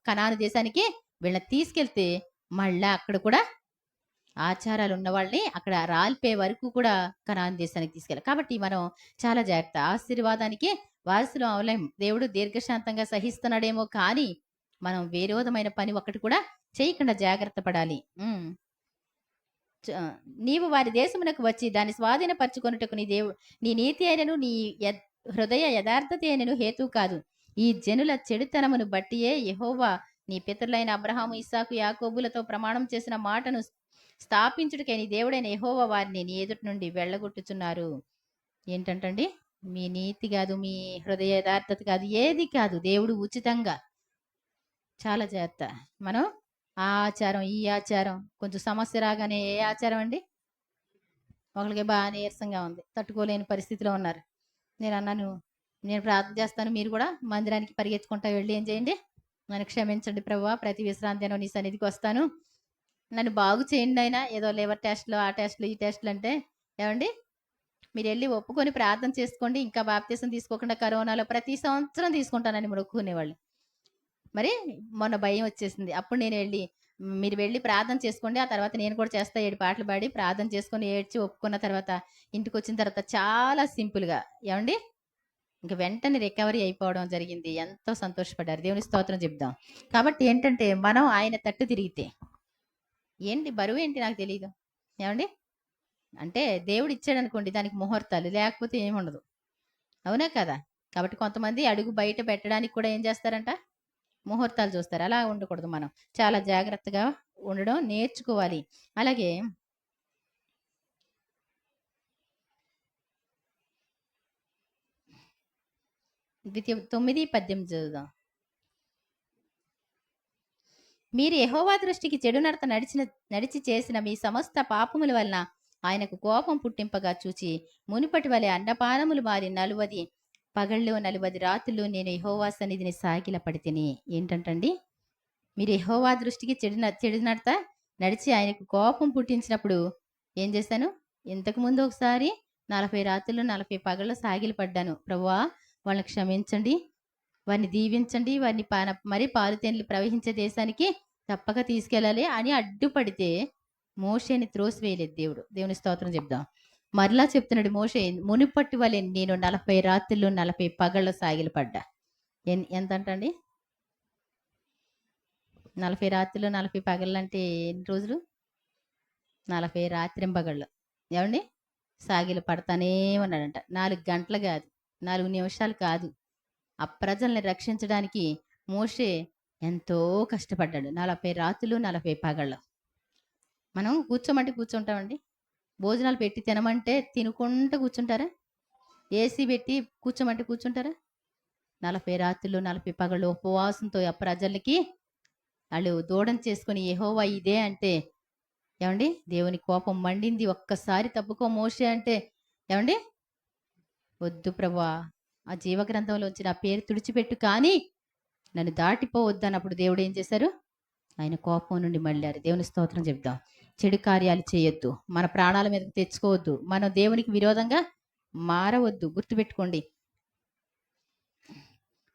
కనాను దేశానికి వీళ్ళని తీసుకెళ్తే మళ్ళా అక్కడ కూడా ఆచారాలు ఉన్న వాళ్ళని అక్కడ రాల్పే వరకు కూడా కనాను దేశానికి తీసుకెళ్ళాలి. కాబట్టి మనం చాలా జాగ్రత్త. ఆశీర్వాదానికి వారసులు అవలేం. దేవుడు దీర్ఘశాంతంగా సహిస్తున్నాడేమో కానీ మనం విరోధమైన పని ఒక్కటి కూడా చేయకుండా జాగ్రత్త పడాలి. నీవు వారి దేశమునకు వచ్చి దాన్ని స్వాధీనపరచుకొనుటకు నీ నీతి అయినను నీ హృదయ యథార్థత అయినను హేతు కాదు. ఈ జనుల చెడుతనమును బట్టియే యెహోవా నీ పితరులైన అబ్రహాము, ఇస్సాకు, యాకోబులతో ప్రమాణం చేసిన మాటను స్థాపించుటకై నీ దేవుడైన యెహోవా వారిని నీ ఎదుటి నుండి వెళ్ళగొట్టుచున్నారు. ఏంటంటండి? మీ నీతి కాదు, మీ హృదయ యథార్థత కాదు, ఏది కాదు. దేవుడు ఉచితంగా. చాలా జాగ్రత్త. మనం ఆ ఆచారం, ఈ ఆచారం, కొంచెం సమస్య రాగానే ఏ ఆచారం అండి? ఒకరికి బాగా నీరసంగా ఉంది, తట్టుకోలేని పరిస్థితిలో ఉన్నారు. నేను అన్నాను, నేను ప్రార్థన చేస్తాను, మీరు కూడా మందిరానికి పరిగెత్తుకుంటా వెళ్ళి ఏం చేయండి, నన్ను క్షమించండి ప్రభువా, ప్రతి విశ్రాంతి నీ సన్నిధికి వస్తాను, నన్ను బాగు చేయండి అయినా. ఏదో లేవర్ టెస్ట్లు, ఆ టెస్ట్లు, ఈ టెస్ట్లు అంటే ఏమండి, మీరు వెళ్ళి ఒప్పుకొని ప్రార్థన చేసుకోండి. ఇంకా బాప్తీసం తీసుకోకుండా కరోనాలో ప్రతి సంవత్సరం తీసుకుంటానని మొక్కుకునేవాళ్ళు. మరి మొన్న భయం వచ్చేసింది. అప్పుడు నేను వెళ్ళి, మీరు వెళ్ళి ప్రార్థన చేసుకోండి, ఆ తర్వాత నేను కూడా చేస్తా, 7 పాటలు పాడి ప్రార్థన చేసుకొని ఏడ్చి ఒప్పుకున్న తర్వాత ఇంటికి వచ్చిన తర్వాత చాలా సింపుల్గా ఏమండి ఇంక వెంటనే రికవరీ అయిపోవడం జరిగింది. ఎంతో సంతోషపడ్డారు. దేవుని స్తోత్రం చెప్దాం. కాబట్టి ఏంటంటే మనం ఆయన తట్టు తిరిగితే ఏంటి బరువు ఏంటి నాకు తెలియదు. ఏమండి అంటే దేవుడు ఇచ్చాడు అనుకోండి, దానికి ముహూర్తాలు, లేకపోతే ఏముండదు. అవునా కదా? కాబట్టి కొంతమంది అడుగు బయట పెట్టడానికి కూడా ఏం చేస్తారంట, ముహూర్తాలు చూస్తారు. అలా ఉండకూడదు. మనం చాలా జాగ్రత్తగా ఉండడం నేర్చుకోవాలి. అలాగే 9:18 చదువుదాం. మీరు యెహోవా దృష్టికి చెడు నడత నడిచి చేసిన మీ సమస్త పాపముల వలన ఆయనకు కోపం పుట్టింపగా చూచి మునుపటి వలె అన్నపానములు మారి 40 పగళ్ళు 40 రాత్రులు నేను యెహోవా సన్నిధిని సాగిల పడితిని. ఏంటంటండి, మీరు యెహోవా దృష్టికి చెడు నడత నడిచి ఆయనకు కోపం పుట్టించినప్పుడు ఏం చేశాను? ఇంతకుముందు ఒకసారి 40 రాత్రులు 40 పగళ్ళు సాగిల పడ్డాను. ప్రభువా, వాళ్ళని క్షమించండి, వారిని దీవించండి, వారిని మరి పాలుతేనెలు ప్రవహించే దేశానికి తప్పక తీసుకెళ్ళాలి అని అడ్డుపడితే మోషేని త్రోసివేయలేదు దేవుడు. దేవుని స్తోత్రం చెప్దాం. మరలా చెప్తున్నాడు మోషే, మునిపట్టి వలె నేను 40 రాత్రులు 40 పగళ్ళు సాగిల పడ్డా. ఎంతంటండి? 40 రాత్రులు 40 పగళ్ళు అంటే ఎన్ని రోజులు? 40 రాత్రింపగళ్ళు. ఏమండి సాగిలు పడతానే ఉన్నాడంట. 4 గంటలు కాదు, 4 నిమిషాలు కాదు. ఆ ప్రజల్ని రక్షించడానికి మోషే ఎంతో కష్టపడ్డాడు. 40 రాత్రులు 40 పగళ్ళు. మనం కూర్చోమంటే కూర్చుంటామండి, భోజనాలు పెట్టి తినమంటే తినుకుంటూ కూర్చుంటారా? ఏసీ పెట్టి కూర్చోమంటే కూర్చుంటారా? 40 రాత్రులు 40 పగళ్ళు ఉపవాసంతో ఆ ప్రజలకి వాళ్ళు దూడం చేసుకుని యెహోవా ఇదే అంటే ఏమండి దేవుని కోపం మండింది. ఒక్కసారి తప్పుకో మోషే అంటే ఏమండి, వద్దు ప్రభువా, ఆ జీవగ్రంథంలోంచి నా పేరు తుడిచిపెట్టు, కానీ నన్ను దాటిపోవద్దు అన్నప్పుడు దేవుడు ఏం చేశారు? ఆయన కోపం నుండి మళ్ళారు. దేవుని స్తోత్రం చెప్దాం. చెడు కార్యాలు చేయొద్దు, మన ప్రాణాల మీదకి తెచ్చుకోవద్దు, మనం దేవునికి విరోధంగా మారవద్దు. గుర్తుపెట్టుకోండి.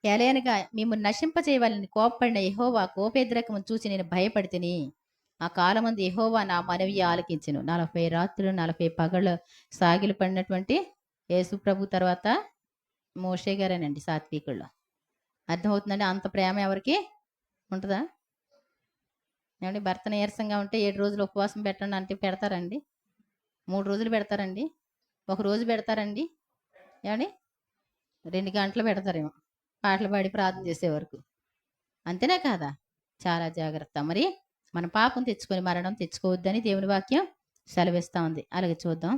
ఎలయనగా మేము నశింపచేయవాలని కోపపడిన యెహోవా కోపేద్రకము చూసి నేను భయపడితిని. ఆ కాలమందు యెహోవా నా మనవి ఆలకించెను. 40 రాత్రులు 40 పగళ్ళు సాగిలు పడినటువంటి యేసు ప్రభు తర్వాత మోషే గారేనండి సాత్వికుల్లో. అర్థమవుతుందండి? అంత ప్రేమ ఎవరికి ఉంటదా? ఏమండి? భర్త నీరసంగా ఉంటే 7 రోజులు ఉపవాసం పెట్టండి అంటే పెడతారండి? 3 రోజులు పెడతారండి? ఒక రోజు పెడతారండి? ఏమండి? 2 గంటలు పెడతారేమో పాటలు పాడి ప్రార్థన చేసే వరకు. అంతేనా కాదా? చాలా జాగ్రత్త. మరి మన పాపం తెచ్చుకొని మరణం తెచ్చుకోవద్దని దేవుని వాక్యం సెలవిస్తా ఉంది. అలాగే చూద్దాం.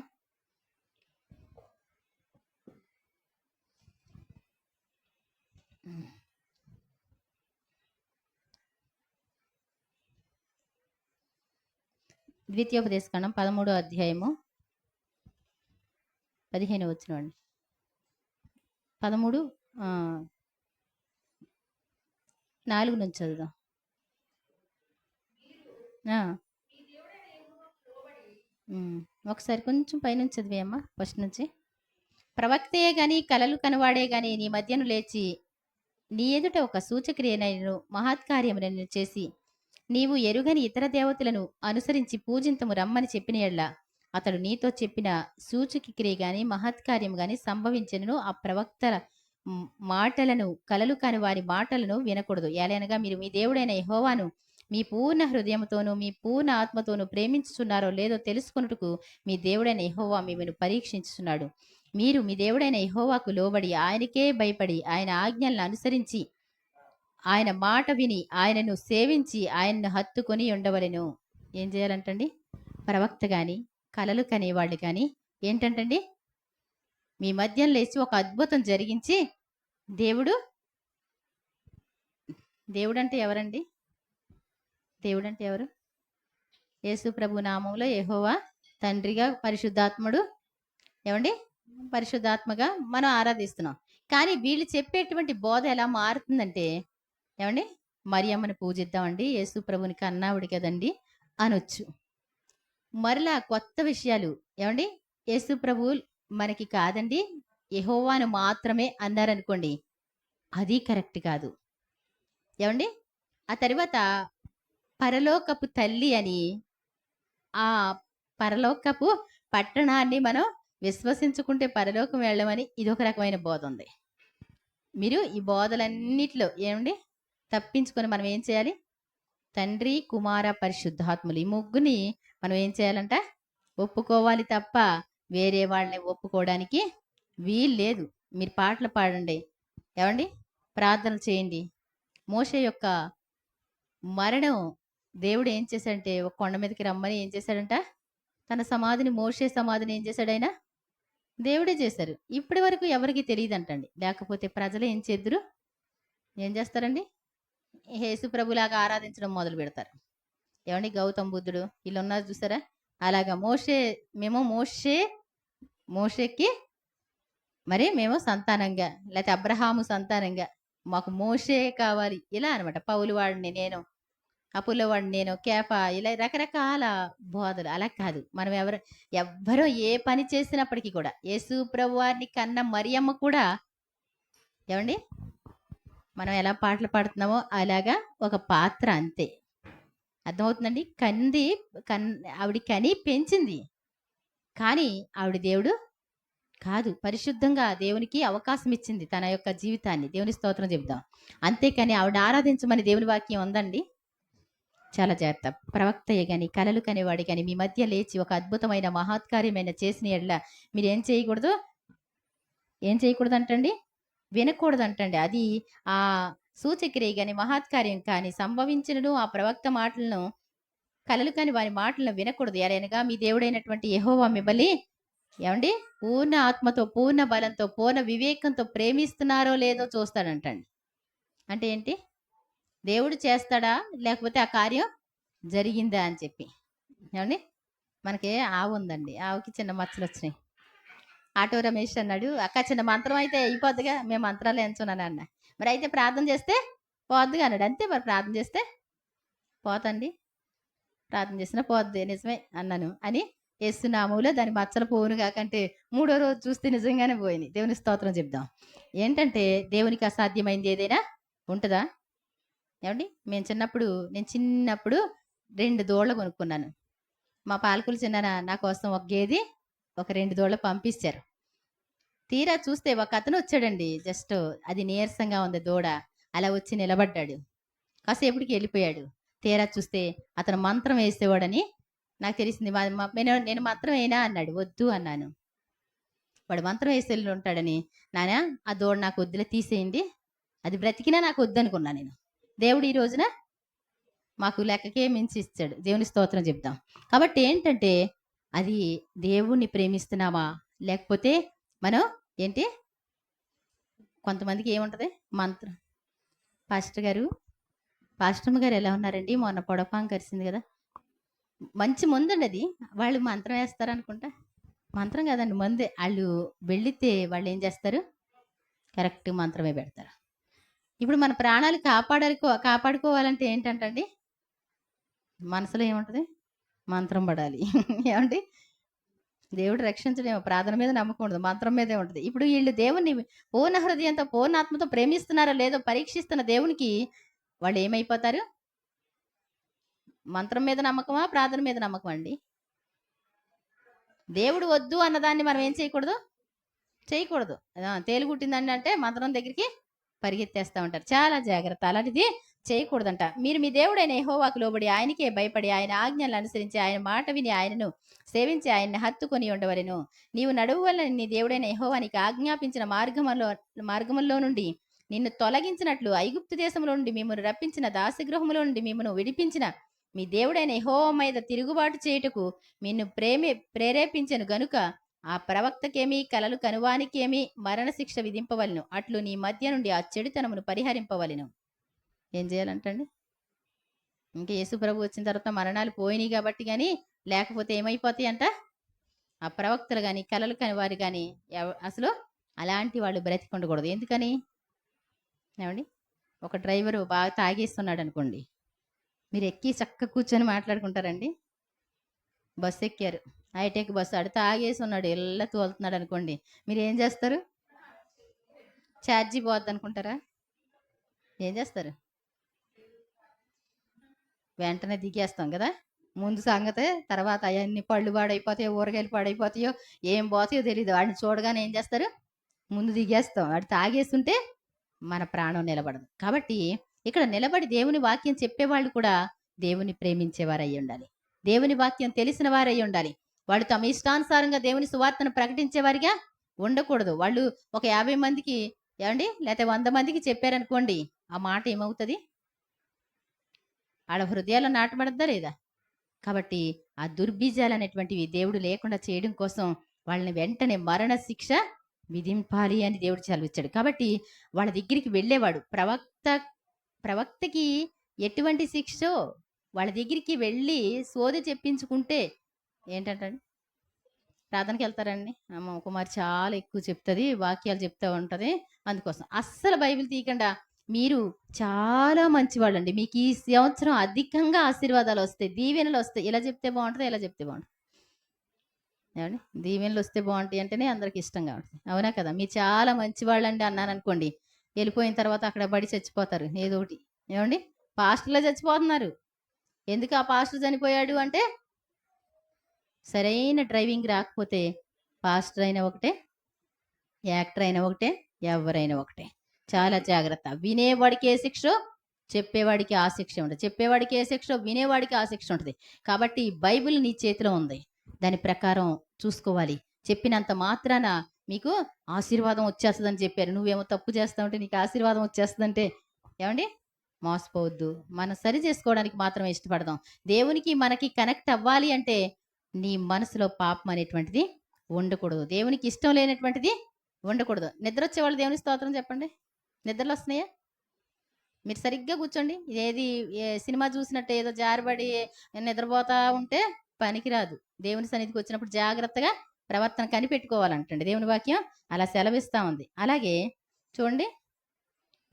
ద్వితీయోపదేశకాండం 13వ అధ్యాయము 15 వచనం. 13 4 నుంచి చదువుదాం. ఒకసారి కొంచెం పైనుంచి చదివేయమ్మా ఫస్ట్ నుంచి. ప్రవక్తయే గాని కలలు కనవాడే గాని నీ మధ్యను లేచి నీ ఎదుట ఒక సూచక్రియనైనను మహత్కార్యమునైనను చేసి నీవు ఎరుగని ఇతర దేవతలను అనుసరించి పూజింతము రమ్మని చెప్పిన యెడల అతడు నీతో చెప్పిన సూచక క్రియ గాని మహత్కార్యం గాని సంభవించెను. ఆ ప్రవక్తల మాటలను కలలు కాని వారి మాటలను వినకూడదు. ఏలైనగా మీరు మీ దేవుడైన యెహోవాను మీ పూర్ణ హృదయంతోనూ మీ పూర్ణ ఆత్మతోనూ ప్రేమించుచున్నారో లేదో తెలుసుకొనుటకు మీ దేవుడైన యెహోవా మిమ్మల్ని పరీక్షించుచున్నాడు. మీరు మీ దేవుడైన యెహోవాకు లోబడి ఆయనకే భయపడి ఆయన ఆజ్ఞలను అనుసరించి ఆయన మాట విని ఆయనను సేవించి ఆయనను హత్తుకొని ఉండవలెను. ఏం చేయాలంటండి? ప్రవక్త గాని కలలు కనేవాళ్ళు కానీ ఏంటంటండి? మీ మధ్యం లేచి ఒక అద్భుతం జరిగించి దేవుడంటే ఎవరండి? దేవుడంటే ఎవరు? యేసు ప్రభు నామంలో యెహోవా తండ్రిగా పరిశుద్ధాత్ముడు ఏమండి పరిశుద్ధాత్మగా మనం ఆరాధిస్తున్నాం. కానీ వీళ్ళు చెప్పేటువంటి బోధ ఎలా మారుతుందంటే ఏమండి మరియమ్మని పూజిద్దామండి, యేసు ప్రభుని కన్నావుడి కదండి అనొచ్చు. మరలా కొత్త విషయాలు ఏమండి యేసు ప్రభు మనకి కాదండి యెహోవాను మాత్రమే అన్నారనుకోండి, అది కరెక్ట్ కాదు. ఏమండి ఆ తర్వాత పరలోకపు తల్లి అని ఆ పరలోకపు పట్టణాన్ని మనం విశ్వసించుకుంటే పరలోకం వెళ్ళమని ఇదొక రకమైన బోధ ఉంది. మీరు ఈ బోధలన్నిట్లో ఏమండి తప్పించుకొని మనం ఏం చేయాలి? తండ్రి కుమార పరిశుద్ధాత్ములు ఈ ముగ్గుని మనం ఏం చేయాలంట? ఒప్పుకోవాలి తప్ప వేరే వాళ్ళని ఒప్పుకోవడానికి వీలు లేదు. మీరు పాటలు పాడండి, ఏమండి ప్రార్థనలు చేయండి. మోషే యొక్క మరణం దేవుడు ఏం చేశాడంటే ఒక కొండ మీదకి రమ్మని ఏం చేశాడంట? తన సమాధిని మోషే సమాధిని ఏం చేశాడు? ఆయన దేవుడే చేశారు. ఇప్పటి వరకు ఎవరికి తెలియదు అంటండి. లేకపోతే ప్రజలు ఏం చేద్దరు? ఏం చేస్తారండి? యేసు ప్రభులాగా ఆరాధించడం మొదలు పెడతారు. ఏమండి గౌతమ్ బుద్ధుడు వీళ్ళు ఉన్నారు చూసారా? అలాగా మేము మోషేకి మరి మేము సంతానంగా లేకపోతే అబ్రహాము సంతానంగా మాకు మోషే కావాలి ఇలా అనమాట. పౌలు వాడిని నేను, అపుల వాడిని నేను, కేఫా ఇలా రకరకాల బోధలు. అలా కాదు. మనం ఎవ్వరూ ఏ పని చేసినప్పటికీ కూడా యేసు ప్రభు వారిని కన్న మరియమ్మ కూడా ఏమండి మనం ఎలా పాటలు పాడుతున్నామో అలాగా ఒక పాత్ర అంతే. అర్థమవుతుందండి? ఆవిడ కని పెంచింది, కానీ ఆవిడ దేవుడు కాదు. పరిశుద్ధంగా దేవునికి అవకాశం ఇచ్చింది తన యొక్క జీవితాన్ని. దేవుని స్తోత్రం చెబుదాం. అంతేకాని ఆవిడ ఆరాధించమని దేవుని వాక్యం ఉందండి. చాలా జాగ్రత్త. ప్రవక్తయ్య గాని కలలు కనేవాడు కానీ మీ మధ్య లేచి ఒక అద్భుతమైన మహత్కార్యమైన చేసిన ఎడల మీరు ఏం చేయకూడదు అంటండి? వినకూడదు అంటండి. అది ఆ సూచక్రియ కానీ మహత్కార్యం కానీ సంభవించినను ఆ ప్రవక్త మాటలను కలలు కాని వారి మాటలను వినకూడదు. ఎలాగనగా మీ దేవుడైనటువంటి యెహోవా మిమ్మల్ని ఏమండి పూర్ణ ఆత్మతో పూర్ణ బలంతో పూర్ణ వివేకంతో ప్రేమిస్తున్నారో లేదో చూస్తాడంటండి. అంటే ఏంటి? దేవుడు చేస్తాడా లేకపోతే ఆ కార్యం జరిగిందా అని చెప్పి. ఏమండి మనకి ఆవు ఉందండి, ఆవుకి చిన్న మచ్చలు వచ్చినాయి. ఆటో రమేష్ అన్నాడు, అక్క చిన్న మంత్రం అయితే అయిపోద్దిగా, మేము మంత్రాలు ఎంచున్నాను అన్న. మరి అయితే ప్రార్థన చేస్తే పోద్దిగా అన్నాడు. అంతే మరి ప్రార్థన చేస్తే పోతండి, ప్రార్థన చేసినా పోద్ది నిజమే అన్నాను అని యేసునామములో దాని మచ్చలు పోవును కాకంటే 3వ రోజు చూస్తే నిజంగానే పోయినాయి. దేవుని స్తోత్రం చెప్దాం. ఏంటంటే దేవునికి అసాధ్యమైంది ఏదైనా ఉంటుందా? ఏమండి నేను చిన్నప్పుడు 2 దూడలు కొనుక్కున్నాను. మా పాలకులు చిన్నాన నా కోసం ఒక గేదె, ఒక 2 దూడలు పంపిచ్చారు. తీరా చూస్తే ఒకతను వచ్చాడండి. జస్ట్ అది నీరసంగా ఉంది దూడ. అలా వచ్చి నిలబడ్డాడు. కాసేపటికి వెళ్ళిపోయాడు. తీరా చూస్తే అతను మంత్రం వేసేవాడని నాకు తెలిసింది. నేను మంత్రం వేయనా అన్నాడు. వద్దు అన్నాను. వాడు మంత్రం వేసి వెళ్ళి ఉంటాడని, నాన్న ఆ దూడ నాకు వద్దులే, తీసేయండి, అది బ్రతికినా నాకు వద్దనుకున్నా నేను. దేవుడు ఈ రోజున మాకు లెక్కకే మించి ఇచ్చాడు. దేవుని స్తోత్రం చెప్తాం. కాబట్టి ఏంటంటే అది దేవుణ్ణి ప్రేమిస్తున్నామా, లేకపోతే మనం ఏంటి, కొంతమందికి ఏముంటది మంత్రం. పాస్టమ్మ గారు ఎలా ఉన్నారండి? మొన్న పొడపాం కరిసింది కదా, మంచి మందండి అది. వాళ్ళు మంత్రం వేస్తారనుకుంటా. మంత్రం కాదండి, మందే. వాళ్ళు వెళ్ళితే వాళ్ళు ఏం చేస్తారు, కరెక్ట్ మంత్రమే పెడతారు. ఇప్పుడు మన ప్రాణాలు కాపాడుకోవాలంటే ఏంటంటండి, మనసులో ఏముంటుంది, మంత్రం పడాలి. ఏమండి, దేవుడు రక్షించడేమో ప్రార్థన మీద నమ్మకం ఉండదు, మంత్రం మీదే ఉంటుంది. ఇప్పుడు వీళ్ళు దేవుణ్ణి పూర్ణ హృదయంతో పూర్ణాత్మతో ప్రేమిస్తున్నారో లేదో పరీక్షిస్తున్న దేవునికి వాళ్ళు ఏమైపోతారు, మంత్రం మీద నమ్మకమా ప్రార్థన మీద నమ్మకం అండి? దేవుడు వద్దు అన్నదాన్ని మనం ఏం చేయకూడదు. తేలుగుట్టిందండి అంటే మంత్రం దగ్గరికి పరిగెత్తేస్తూ ఉంటారు. చాలా జాగ్రత్త, అలాంటిది చేయకూడదంట. మీరు మీ దేవుడైన యెహోవాకు లోబడి ఆయనకే భయపడి ఆయన ఆజ్ఞలను అనుసరించి ఆయన మాట విని ఆయనను సేవించి ఆయన్ని హత్తుకొని ఉండవలెను. నీవు నడువు వల్ల నీ దేవుడైన యెహోవా నీకు ఆజ్ఞాపించిన మార్గములో నుండి నిన్ను తొలగించినట్లు ఐగుప్తు దేశంలో నుండి మిమ్మల్ని రప్పించిన దాసగృహములో నుండి మిమ్మల్ని విడిపించిన మీ దేవుడైన యెహోవా మీద తిరుగుబాటు చేయుటకు నిన్ను ప్రేరేపించెను గనుక ఆ ప్రవక్తకేమి కలలు కనువానికేమి మరణశిక్ష విధింపవలను. అట్లు నీ మధ్య నుండి ఆ చెడుతనమును పరిహరింపవలెను. ఏం చేయాలంటండి? ఇంకా యేసు ప్రభు వచ్చిన తర్వాత మరణాలు పోయినాయి కాబట్టి, కానీ లేకపోతే ఏమైపోతాయి అంట, ఆ ప్రవక్తలు కానీ కలలు కాని వారు కానీ అసలు అలాంటి వాళ్ళు బ్రతికి ఉండకూడదు. ఎందుకని ఏమండి, ఒక డ్రైవరు బాగా తాగేస్తున్నాడు అనుకోండి, మీరు ఎక్కి చక్క కూర్చొని మాట్లాడుకుంటారండి. బస్సు ఎక్కారు, హైటెక్ బస్సు, ఆడు తాగేసి ఉన్నాడు, ఎల్ల తోలుతున్నాడు అనుకోండి, మీరు ఏం చేస్తారు? ఛార్జీ పోద్ది అనుకుంటారా? ఏం చేస్తారు? వెంటనే దిగేస్తాం కదా. ముందు సంగతే, తర్వాత అవన్నీ పళ్ళు పాడైపోతాయో ఊరగాయలు పాడైపోతాయో ఏం పోతాయో తెలియదు. వాడిని చూడగానే ఏం చేస్తారు, ముందు దిగేస్తాం. వాడు తాగేస్తుంటే మన ప్రాణం నిలబడదు. కాబట్టి ఇక్కడ నిలబడి దేవుని వాక్యం చెప్పేవాళ్ళు కూడా దేవుని ప్రేమించేవారు అయి ఉండాలి, దేవుని వాక్యం తెలిసిన వారై ఉండాలి. వాళ్ళు తమ ఇష్టానుసారంగా దేవుని సువార్తను ప్రకటించేవారిగా ఉండకూడదు. వాళ్ళు ఒక 50 మందికి ఏమండి లేకపోతే 100 మందికి చెప్పారనుకోండి, ఆ మాట ఏమవుతుంది, వాళ్ళ హృదయాల్లో నాటబడద్దా లేదా? కాబట్టి ఆ దుర్బీజాలు అనేటువంటివి దేవుడు లేకుండా చేయడం కోసం వాళ్ళని వెంటనే మరణ శిక్ష విధింపాలి అని దేవుడు చదివించాడు. కాబట్టి వాళ్ళ దగ్గరికి వెళ్ళేవాడు ప్రవక్తకి ఎటువంటి శిక్షో వాళ్ళ దగ్గరికి వెళ్ళి సోది చెప్పించుకుంటే ఏంటంటే, ప్రార్థనకి వెళ్తారండి, అమ్మ కుమారి చాలా ఎక్కువ చెప్తుంది, వాక్యాలు చెప్తూ ఉంటుంది, అందుకోసం అస్సలు బైబిల్ తీయకుండా మీరు చాలా మంచివాళ్ళు అండి, మీకు ఈ సంవత్సరం అధికంగా ఆశీర్వాదాలు వస్తాయి, దీవెనలు వస్తాయి, ఇలా చెప్తే బాగుంటుంది, ఇలా చెప్తే బాగుంటుంది. ఏమండి, దీవెనలు వస్తే బాగుంటాయి అంటేనే అందరికి ఇష్టంగా ఉంటుంది, అవునా కదా? మీరు చాలా మంచివాళ్ళు అండి అన్నాను అనుకోండి, వెళ్ళిపోయిన తర్వాత అక్కడ బడి చచ్చిపోతారు ఏదో ఒకటి. ఏమండి, పాస్టర్లో చచ్చిపోతున్నారు. ఎందుకు ఆ పాస్టర్ చనిపోయాడు అంటే, సరైన డ్రైవింగ్ రాకపోతే పాస్టర్ అయినా ఒకటే, యాక్టర్ అయినా ఒకటే, ఎవరైనా ఒకటే. చాలా జాగ్రత్త. వినేవాడికి ఏ శిక్ష, చెప్పేవాడికి ఆ శిక్ష ఉంటుంది. చెప్పేవాడికి ఏ శిక్ష, వినేవాడికి ఆ శిక్ష ఉంటుంది. కాబట్టి బైబిల్ నీ చేతిలో ఉంది, దాని ప్రకారం చూసుకోవాలి. చెప్పినంత మాత్రాన మీకు ఆశీర్వాదం వచ్చేస్తుందని చెప్పారు, నువ్వేమో తప్పు చేస్తా ఉంటే నీకు ఆశీర్వాదం వచ్చేస్తుందంటే ఏమండి, మోసపోవద్దు. మనం సరి చేసుకోవడానికి మాత్రమే ఇష్టపడదాం. దేవునికి మనకి కనెక్ట్ అవ్వాలి అంటే నీ మనసులో పాపం అనేటువంటిది ఉండకూడదు, దేవునికి ఇష్టం లేనటువంటిది ఉండకూడదు. నిద్ర వచ్చేవాళ్ళు దేవుని స్తోత్రం చెప్పండి. నిద్రలు వస్తున్నాయా? మీరు సరిగ్గా కూర్చోండి. సినిమా చూసినట్టు ఏదో జారబడి నిద్రపోతా ఉంటే పనికిరాదు. దేవుని సన్నిధికి వచ్చినప్పుడు జాగ్రత్తగా ప్రవర్తన కనిపెట్టుకోవాలంటండి దేవుని వాక్యం అలా సెలవిస్తా ఉంది. అలాగే చూడండి,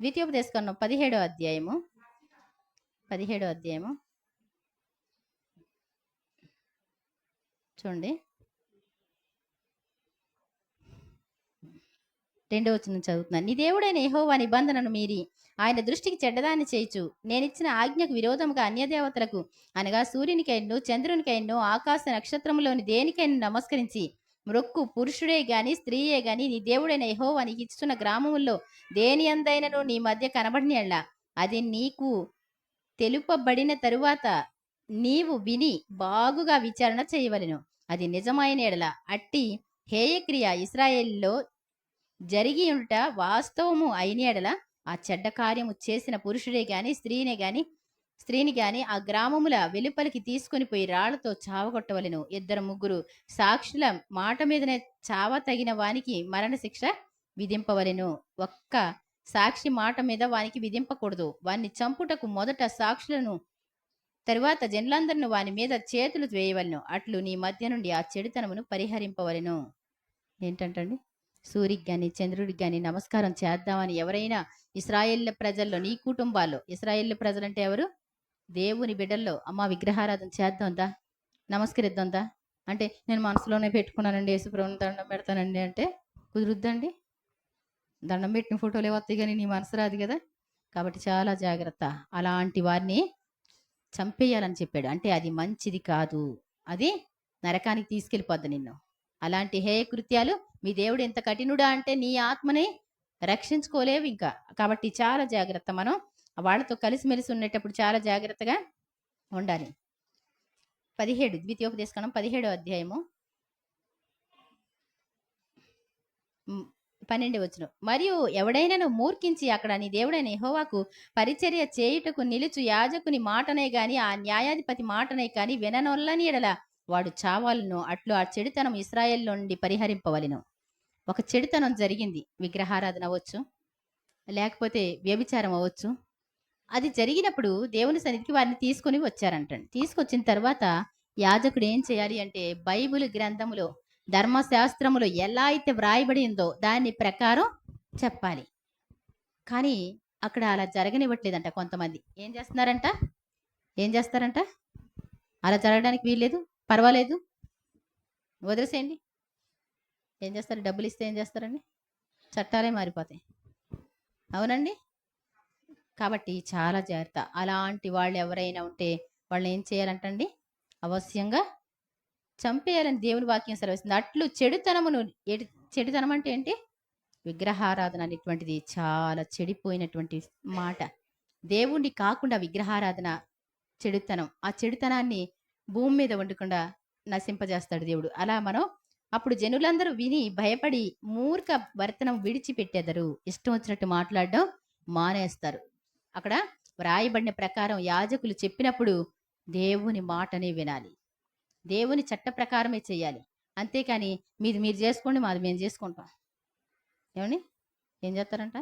ద్వితీయోపదేశకాండం 17వ అధ్యాయము చూడండి. రెండో వచనం చదువుతున్నాను. నీ దేవుడైన యెహోవా నిబంధనను మీరి ఆయన దృష్టికి చెడ్డదాన్ని చేయుచు నేనిచ్చిన ఆజ్ఞకు విరోధముగా అన్యదేవతలకు అనగా సూర్యునికైను చంద్రునికైను ఆకాశ నక్షత్రములోని దేనికైనా నమస్కరించి మ్రొక్కు పురుషుడే గాని స్త్రీయే గాని నీ దేవుడైన యెహోవా నీకు ఇచ్చుచున్న గ్రామముల్లో దేని అందైనను నీ మధ్య కనబడిన ఎడ్ల అది నీకు తెలుపబడిన తరువాత నీవు విని బాగుగా విచారణ చేయవలెను. అది నిజమైన ఎడల అట్టి హేయక్రియ ఇశ్రాయేలులో జరిగి ఉంట వాస్తవము అయిన ఎడల ఆ చెడ్డ కార్యము చేసిన పురుషుడే గాని స్త్రీని గాని ఆ గ్రామముల వెలుపలికి తీసుకొని పోయి రాళ్లతో చావగొట్టవలెను. ఇద్దరు ముగ్గురు సాక్షుల మాట మీదనే చావ తగిన వానికి మరణశిక్ష విధింపవలెను. ఒక్క సాక్షి మాట మీద వానికి విధింపకూడదు. వాన్ని చంపుటకు మొదట సాక్షులను తరువాత జనులందరిని వాని మీద చేతులు వేయవలెను. అట్లు నీ మధ్య నుండి ఆ చెడుతనమును పరిహరింపవలెను. ఏంటంటండి, సూర్యుడికి కానీ చంద్రుడికి కానీ నమస్కారం చేద్దామని ఎవరైనా ఇశ్రాయేళ్ల ప్రజల్లో నీ కుటుంబాల్లో, ఇశ్రాయేళ్ల ప్రజలంటే ఎవరు? దేవుని బిడ్డల్లో అమ్మ విగ్రహారాధన చేద్దాందా, నమస్కరిద్దాందా అంటే నేను మనసులోనే పెట్టుకున్నానండి, యేసుప్రభుని దండం పెడతానండి అంటే కుదురుద్దండి. దండం పెట్టిన ఫోటోలే వస్తాయి కానీ నీ మనసు రాదు కదా. కాబట్టి చాలా జాగ్రత్త. అలాంటి వారిని చంపేయాలని చెప్పాడు. అంటే అది మంచిది కాదు, అది నరకానికి తీసుకెళ్ళిపోద్ది నిన్ను. అలాంటి హేయ కృత్యాలు మీ దేవుడు ఎంత కఠినుడా అంటే నీ ఆత్మని రక్షించుకోలేవు ఇంకా. కాబట్టి చాలా జాగ్రత్త. మనం వాళ్ళతో కలిసిమెలిసి ఉండేటప్పుడు చాలా జాగ్రత్తగా ఉండాలి. 17 ద్వితీయోపదేశకాండం 17వ అధ్యాయము 12వ వచనం. మరియు ఎవడైనను మూర్ఖించి అక్కడ నీ దేవుడైన యెహోవాకు పరిచర్య చేయుటకు నిలుచు యాజకుని మాటనే గాని ఆ న్యాయాధిపతి మాటనే కాని విననొల్లని ఎడల వాడు చావాలను. అట్లు ఆ చెడుతనం ఇశ్రాయేల్ నుండి పరిహరింపవలెను. ఒక చెడుతనం జరిగింది, విగ్రహారాధన అవ్వచ్చు, లేకపోతే వ్యభిచారం అవ్వచ్చు. అది జరిగినప్పుడు దేవుని సన్నిధికి వారిని తీసుకొని వచ్చారంటండి. తీసుకొచ్చిన తర్వాత యాజకుడు ఏం చేయాలి అంటే బైబిల్ గ్రంథములో ధర్మశాస్త్రములో ఎలా అయితే వ్రాయబడి ఉందో దాని ప్రకారం చెప్పాలి. కానీ అక్కడ అలా జరగనివ్వట్లేదంట. కొంతమంది ఏం చేస్తారంట, అలా జరగడానికి వీల్లేదు, పర్వాలేదు, వదిలేసేయండి. ఏం చేస్తారు? డబ్బులు ఇస్తే ఏం చేస్తారండి? చట్టాలే మారిపోతాయి, అవునండి. కాబట్టి చాలా జాగ్రత్త. అలాంటి వాళ్ళు ఎవరైనా ఉంటే వాళ్ళని ఏం చేయాలంటండి, అవశ్యంగా చంపేయాలని దేవుని వాక్యం సెలవిస్తుంది. అట్లు చెడుతనం అంటే ఏంటి? విగ్రహారాధన అనేటువంటిది చాలా చెడిపోయినటువంటి మాట. దేవుణ్ణి కాకుండా విగ్రహారాధన చెడుతనం. ఆ చెడుతనాన్ని భూమి మీద వండకుండా నశింపజేస్తాడు దేవుడు. అలా మనం అప్పుడు జనులందరూ విని భయపడి మూర్ఖ వర్తనం విడిచిపెట్టేదరు, ఇష్టం వచ్చినట్టు మాట్లాడడం మానేస్తారు. అక్కడ వ్రాయబడిన ప్రకారం యాజకులు చెప్పినప్పుడు దేవుని మాటనే వినాలి, దేవుని చట్ట ప్రకారమే చేయాలి. అంతేకాని మీది మీరు చేసుకోండి, మాది మేము చేసుకుంటాం. ఏమండి, ఏం చేస్తారంట?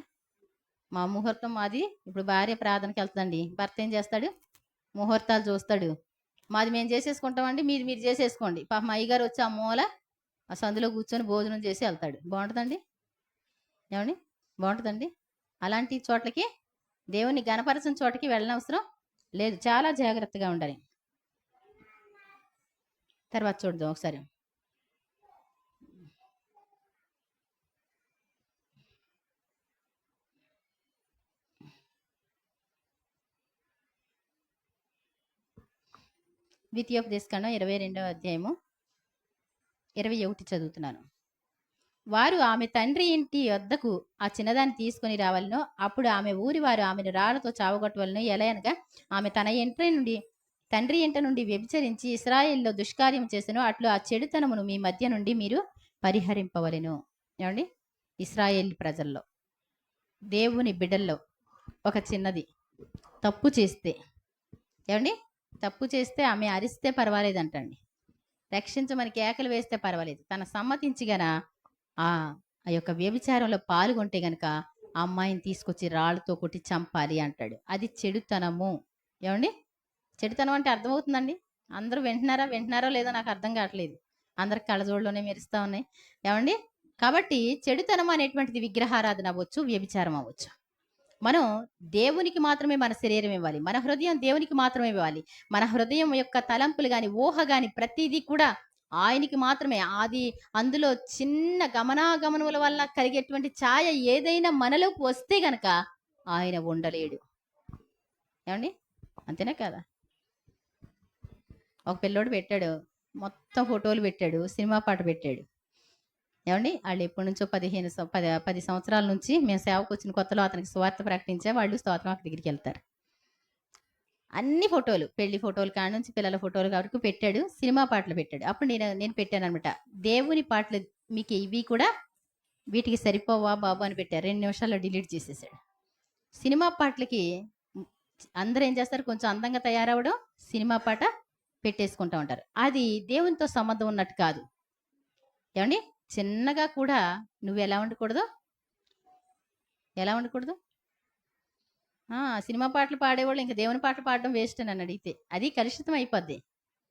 మా ముహూర్తం మాది. ఇప్పుడు భార్య ప్రార్థనకి వెళ్తుందండి, భర్త ఏం చేస్తాడు? ముహూర్తాలు చూస్తాడు. మాది మేము చేసేసుకుంటామండి, మీది మీరు చేసేసుకోండి. పాపం అయ్యగారు వచ్చి ఆ మూల ఆ సందులో కూర్చొని భోజనం చేసి వెళ్తాడు. బాగుంటుందండి? ఏమండి, బాగుంటుందండి? అలాంటి చోట్లకి, దేవుని గణపరచిన చోటకి వెళ్ళనవసరం లేదు. చాలా జాగ్రత్తగా ఉండాలి. తర్వాత చూద్దాం ఒకసారి. ద్వితీయోపదేశకాండం 22వ అధ్యాయము 21 చదువుతున్నాను. వారు ఆమె తండ్రి ఇంటి వద్దకు ఆ చిన్నదాన్ని తీసుకుని రావాలను. అప్పుడు ఆమె ఊరి వారు ఆమెను రాళ్లతో చావగొట్టవలను. ఎలా అనగా ఆమె తన తండ్రి ఇంట నుండి వ్యభిచరించి ఇశ్రాయేల్లో దుష్కార్యం చేసెను. అట్లు ఆ చెడుతనమును మీ మధ్య నుండి మీరు పరిహరింపవలెను. ఏమండి, ఇశ్రాయేల్ ప్రజల్లో, దేవుని బిడ్డల్లో ఒక చిన్నది తప్పు చేస్తే, ఏమండి, తప్పు చేస్తే ఆమె అరిస్తే పర్వాలేదంటండి, రక్షించమని కేకలు వేస్తే పర్వాలేదు. తన సమ్మతించి గన ఆ యొక్క వ్యభిచారంలో పాల్గొంటే గనక ఆ అమ్మాయిని తీసుకొచ్చి రాళ్ళతో కొట్టి చంపాలి అంటాడు. అది చెడుతనము. ఏమండి, చెడుతనం అంటే అర్థమవుతుందండి? అందరూ వింటున్నారో లేదో నాకు అర్థం కావట్లేదు. అందరికి కళ్ళజోడులోనే మెరుస్తా ఉన్నాయి. ఏమండి, కాబట్టి చెడుతనం అనేటువంటిది విగ్రహారాధన అవ్వచ్చు, వ్యభిచారం అవ్వచ్చు. మనం దేవునికి మాత్రమే మన శరీరం ఇవ్వాలి, మన హృదయం దేవునికి మాత్రమే ఇవ్వాలి. మన హృదయం యొక్క తలంపులు కానీ ఊహ కానీ ప్రతిదీ కూడా ఆయనకి మాత్రమే అది. అందులో చిన్న గమనాగమనముల వల్ల కలిగేటువంటి ఛాయ ఏదైనా మనలోకి వస్తే గనక ఆయన ఉండలేడు. ఏమండి? అంతేనా కదా? ఒక పిల్లోడు పెట్టాడు, మొత్తం ఫోటోలు పెట్టాడు, సినిమా పాట పెట్టాడు. ఏమండి? వాళ్ళు ఎప్పటి నుంచో 10 సంవత్సరాల నుంచి మేము సేవకు వచ్చిన కొత్తలో అతనికి సువార్త ప్రకటించా, వాళ్ళు స్తోత్రం దగ్గరికి వెళ్తారు. అన్ని ఫోటోలు, పెళ్లి ఫోటోలు కాడ నుంచి పిల్లల ఫోటోలు వరకు పెట్టాడు, సినిమా పాటలు పెట్టాడు. అప్పుడు నేను పెట్టాను అనమాట, దేవుని పాటలు మీకు ఇవి కూడా వీటికి సరిపోవా బాబు అని పెట్టారు. 2 నిమిషాల్లో డిలీట్ చేసేసాడు. సినిమా పాటలకి అందరూ ఏం చేస్తారు, కొంచెం అందంగా తయారవడం, సినిమా పాట పెట్టేసుకుంటూ ఉంటారు. అది దేవునితో సంబంధం ఉన్నట్టు కాదు. ఏమండి? చిన్నగా కూడా నువ్వు ఎలా ఉండకూడదు, సినిమా పాటలు పాడేవాళ్ళు ఇంకా దేవుని పాటలు పాడడం వేస్ట్ అని అడిగితే అది కలుషితం అయిపోద్ది.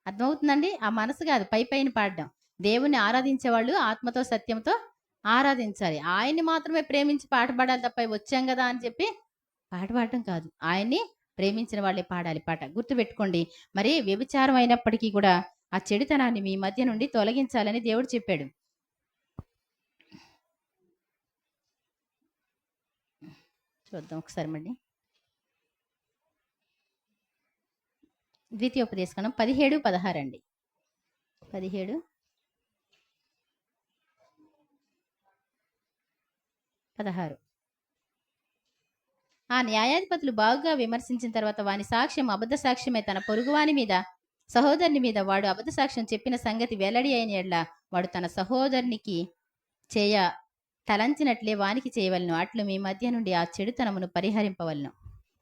అర్థమవుతుందండి? ఆ మనసు కాదు, పైన పాడడం. దేవుణ్ణి ఆరాధించేవాళ్ళు ఆత్మతో సత్యంతో ఆరాధించాలి. ఆయన్ని మాత్రమే ప్రేమించి పాట పాడాలి తప్ప వచ్చాం కదా అని చెప్పి పాట పాడడం కాదు. ఆయన్ని ప్రేమించిన వాళ్ళే పాడాలి పాట. గుర్తుపెట్టుకోండి. మరి వ్యభిచారం అయినప్పటికీ కూడా ఆ చెడుతనాన్ని మీ మధ్య నుండి తొలగించాలని దేవుడు చెప్పాడు. చూద్దాం ఒకసారి మళ్ళీ. ద్వితీయోపదేశకాండం 17:16 అండి. 17:16. ఆ న్యాయాధిపతులు బాగుగా విమర్శించిన తర్వాత వాని సాక్ష్యం అబద్ధ సాక్ష్యమే, తన పొరుగువాని మీద సహోదరుని మీద వాడు అబద్ధ సాక్ష్యం చెప్పిన సంగతి వెల్లడి అయిన ఎడ్ల వాడు తన సహోదరునికి చేయ తలంచినట్లే వానికి చేయవలను. అట్లు మీ మధ్య నుండి ఆ చెడుతనమును పరిహరింపవలను.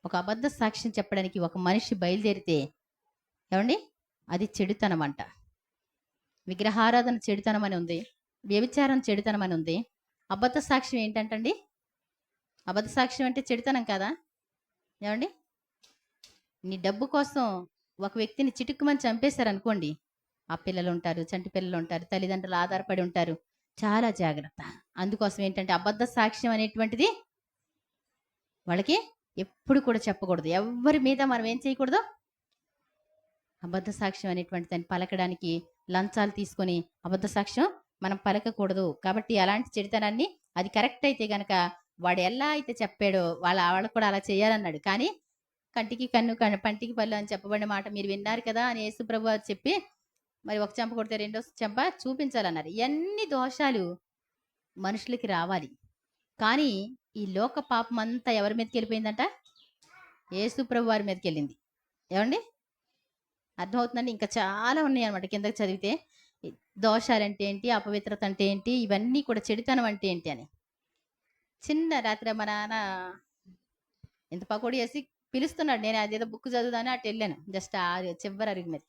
ఒక అబద్ధ సాక్ష్యం చెప్పడానికి ఒక మనిషి బయలుదేరితే ఏమండి, అది చెడుతనం అంట. విగ్రహారాధన చెడుతనం అని ఉంది, వ్యభిచారం చెడుతనం అని ఉంది. అబద్ధ సాక్ష్యం ఏంటంటండి? అబద్ధ సాక్ష్యం అంటే చెడుతనం కదా? ఏమండి? నీ డబ్బు కోసం ఒక వ్యక్తిని చిటుక్కుమని చంపేశారనుకోండి, ఆ పిల్లలు ఉంటారు, చంటి పిల్లలు ఉంటారు, తల్లిదండ్రులు ఆధారపడి ఉంటారు. చాలా జాగ్రత్త. అందుకోసం ఏంటంటే అబద్ధ సాక్ష్యం అనేటువంటిది వాళ్ళకి ఎప్పుడు కూడా చెప్పకూడదు. ఎవరి మీద మనం ఏం చేయకూడదు, అబద్ధ సాక్ష్యం అనేటువంటి దాన్ని పలకడానికి లంచాలు తీసుకొని అబద్ధ సాక్ష్యం మనం పలకకూడదు. కాబట్టి అలాంటి చెడుతనాన్ని అది కరెక్ట్ అయితే గనక వాడు ఎలా అయితే చెప్పాడో వాళ్ళు కూడా అలా చేయాలన్నాడు. కానీ కంటికి కన్ను పంటికి పళ్ళు అని చెప్పబడిన మాట మీరు విన్నారు కదా అని యేసుప్రభు వారు చెప్పి, మరి ఒక చెంప కొడితే రెండో చెంప చూపించాలన్నారు. ఇవన్నీ దోషాలు మనుషులకి రావాలి. కానీ ఈ లోక పాపం అంతా ఎవరి మీదకి వెళ్ళిపోయిందంట? యేసుప్రభు వారి మీదకి వెళ్ళింది. ఏమండి? అర్థమవుతుందండి? ఇంకా చాలా ఉన్నాయి అనమాట కిందకి చదివితే. దోషాలంటే ఏంటి, అపవిత్రత అంటే ఏంటి, ఇవన్నీ కూడా చెడుతనం అంటే ఏంటి అని. చిన్న రాత్రి మా నాన్న ఇంత పకోడీ వేసి పిలుస్తున్నాడు. నేను అదేదో బుక్ చదువుదాని అటు వెళ్ళాను. జస్ట్ చివరి అరుగు మీద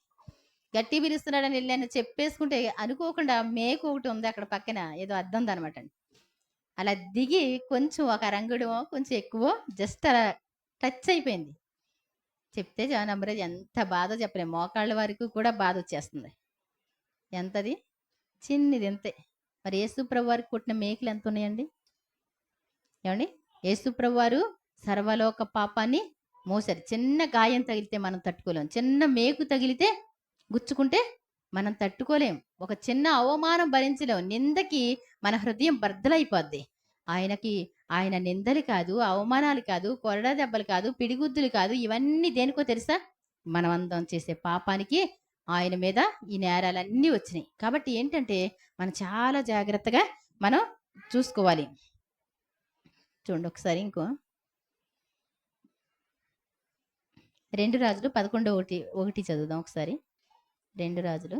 గట్టి పిలుస్తున్నాడని వెళ్ళాను. చెప్పేసుకుంటే అనుకోకుండా మేకు ఒకటి ఉంది అక్కడ పక్కన, ఏదో అద్దం ఉందనమాట అండి. అలా దిగి కొంచెం ఒక రంగుడు కొంచెం ఎక్కువ జస్ట్ అలా టచ్ అయిపోయింది. చెప్తే నమ్మరేది ఎంత బాధ చెప్పలే, మోకాళ్ళ వరకు కూడా బాధ వచ్చేస్తుంది. ఎంతది? చిన్నది ఎంతే. మరి యేసుప్రభు వారికి పుట్టిన మేకులు ఎంత ఉన్నాయండి? ఏమండి? యేసుప్రభు వారు సర్వలోక పాపాన్ని మోసారు. చిన్న గాయం తగిలితే మనం తట్టుకోలేం, చిన్న మేకు తగిలితే గుచ్చుకుంటే మనం తట్టుకోలేం, ఒక చిన్న అవమానం భరించలేం, నిందకి మన హృదయం బద్దలైపోద్ది. ఆయన నిందలు కాదు, అవమానాలు కాదు, కొరడా దెబ్బలు కాదు, పిడిగుద్దులు కాదు, ఇవన్నీ దేనికో తెలుసా? మనం అందరం చేసే పాపానికి ఆయన మీద ఈ నేరాలన్నీ వచ్చినాయి. కాబట్టి ఏంటంటే మనం చాలా జాగ్రత్తగా మనం చూసుకోవాలి. చూడండి ఒకసారి ఇంకో 2 రాజులు 11:1 చదువుదాం ఒకసారి. 2 రాజులు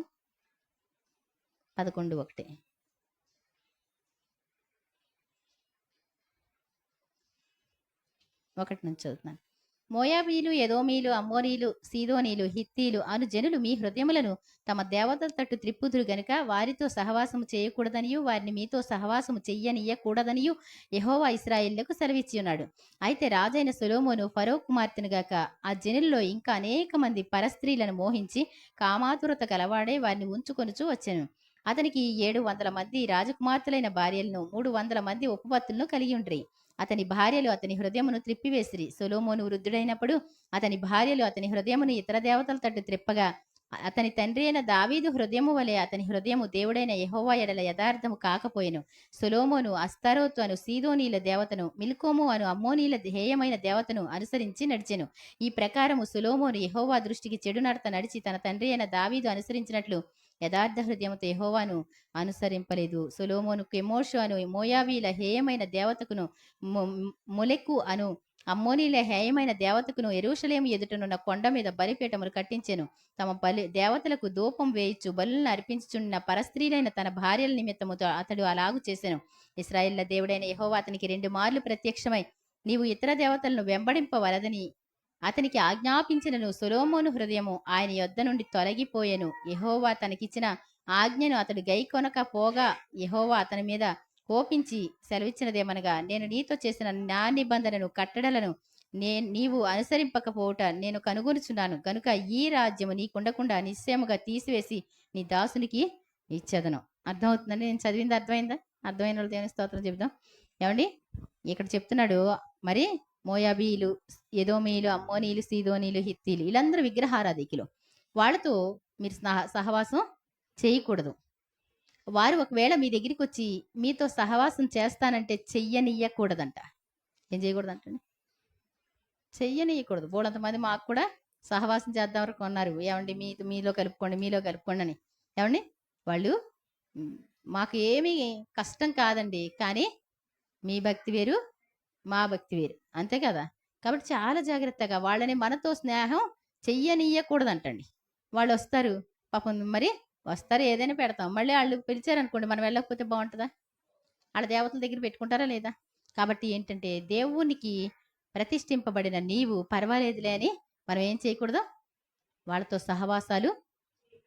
11:1 1 నుంచి చదువుతున్నాను. మోయాబీలు, ఎదోమీలు, అమ్మోనీలు, సీదోనీలు, హిత్తీలు అను జనులు మీ హృదయములను తమ దేవతల తట్టు త్రిప్పుదురు గనుక వారితో సహవాసము చేయకూడదనియు వారిని మీతో సహవాసము చెయ్యనియ్యకూడదనియు యెహోవా ఇశ్రాయేలులకు సెలవిచ్చి ఉన్నాడు. అయితే రాజైన సొలొమోను ఫరో కుమార్తెను గాక ఆ జనుల్లో ఇంకా అనేక మంది పరస్త్రీలను మోహించి కామాతురత గలవాడే వారిని ఉంచుకొనుచూ వచ్చెను. అతనికి 700 మంది రాజకుమార్తెలైన భార్యలను 300 మంది ఉపపత్తులను కలిగి ఉండ్రి. అతని భార్యలు అతని హృదయమును త్రిప్పివేసిరి. సొలొమోను వృద్ధుడైనప్పుడు అతని భార్యలు అతని హృదయమును ఇతర దేవతల తట్టు త్రిప్పగా అతని తండ్రి అయిన దావీదు హృదయము వలె అతని హృదయము దేవుడైన యెహోవా ఎడల యథార్థము కాకపోయెను. సొలొమోను అస్తారోతు అను సీదోనీల దేవతను, మిల్కోము అను అమ్మోనీల హేయమైన దేవతను అనుసరించి నడిచెను. ఈ ప్రకారము సొలొమోను యెహోవా దృష్టికి చెడు నడత నడిచి తన తండ్రి అయిన దావీదు అనుసరించినట్లు యథార్థ హృదయముతో యెహోవాను అనుసరింపలేదు. సొలొమోను కెమోషు అను మోయాబీల హేయమైన దేవతకును, మొలెకు అను అమ్మోనీల హేయమైన దేవతకును యెరూషలేము ఎదుటనున్న కొండ మీద బలిపీఠములు కట్టించెను. తమ దేవతలకు ధూపం వేయిచు బలులను అర్పించుచున్న పరస్త్రీలైన తన భార్యల నిమిత్తముతో అతడు అలాగు చేసెను. ఇశ్రాయేళ్ల దేవుడైన యెహోవా అతనికి 2 మార్లు ప్రత్యక్షమై, నీవు ఇతర దేవతలను వెంబడింపవలదని అతనికి ఆజ్ఞాపించినను సొలొమోను హృదయము ఆయన యొద్ద నుండి తొలగిపోయెను. యెహోవా తనకిచ్చిన ఆజ్ఞను అతడు గైకొనక పోగా యెహోవా అతని మీద కోపించి సెలవిచ్చినదేమనగా, నేను నీతో చేసిన నా నిబంధనను కట్టడలను నీవు అనుసరింపకపోవుట నేను కనుగొనుచున్నాను గనుక ఈ రాజ్యము నీకుండకుండా నిశ్చయముగా తీసివేసి నీ దాసునికి ఇచ్చేదను. అర్థమవుతుందండి? నేను చదివింది అర్థమైందా? అర్థమైన వాళ్ళు దేవుని స్తోత్రం చెబుదాం. ఏమండి, ఇక్కడ చెప్తున్నాడు, మరి మోయాబీలు, ఎదోమీలు, అమ్మోనీలు, సీదోనీలు, హిత్తీలు వీళ్ళందరూ విగ్రహారాధికులు. వాళ్ళతో మీరు సహవాసం చేయకూడదు. వారు ఒకవేళ మీ దగ్గరికి వచ్చి మీతో సహవాసం చేస్తానంటే చెయ్యనియ్యకూడదంట. ఏం చేయకూడదంటండి? చెయ్యనియకూడదు. బోలంతమంది మాకు కూడా సహవాసం చేద్దాం వరకు ఉన్నారు. ఏమండి మీలో కలుపుకోండి అని. ఏమండి, వాళ్ళు మాకు ఏమీ కష్టం కాదండి, కానీ మీ భక్తి వేరు, మా భక్తి వేరు, అంతే కదా. కాబట్టి చాలా జాగ్రత్తగా వాళ్ళని మనతో స్నేహం చెయ్యనియ్యకూడదంటండి. వాళ్ళు వస్తారు, పాపం మరి వస్తారు, ఏదైనా పెడతాం. మళ్ళీ వాళ్ళు పిలిచారనుకోండి, మనం వెళ్ళకపోతే బాగుంటుందా? వాళ్ళ దేవతల దగ్గర పెట్టుకుంటారా లేదా? కాబట్టి ఏంటంటే, దేవునికి ప్రతిష్ఠింపబడిన నీవు పర్వాలేదులే అని మనం ఏం చేయకూడదు, వాళ్ళతో సహవాసాలు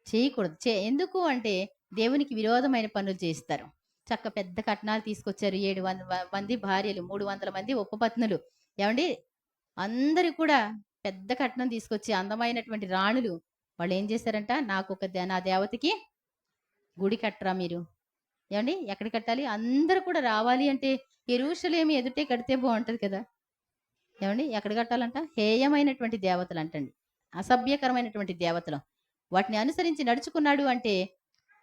చేయకూడదు. ఎందుకు అంటే దేవునికి విరోధమైన పనులు చేస్తారు. చక్క పెద్ద కట్నాలు తీసుకొచ్చారు, 700 మంది భార్యలు, 300 మంది ఉపపత్నులు. ఏమండి, అందరూ కూడా పెద్ద కట్నం తీసుకొచ్చి అందమైనటువంటి రాణులు. వాళ్ళు ఏం చేశారంట, నా దేవతకి గుడి కట్టరా మీరు. ఏమండి, ఎక్కడ కట్టాలి? అందరూ కూడా రావాలి అంటే యెరూషలేము ఎదుటే కడితే బాగుంటది కదా. ఏమండి, ఎక్కడ కట్టాలంట? హేయమైనటువంటి దేవతలు అంటండి, అసభ్యకరమైనటువంటి దేవతలు. వాటిని అనుసరించి నడుచుకున్నాడు అంటే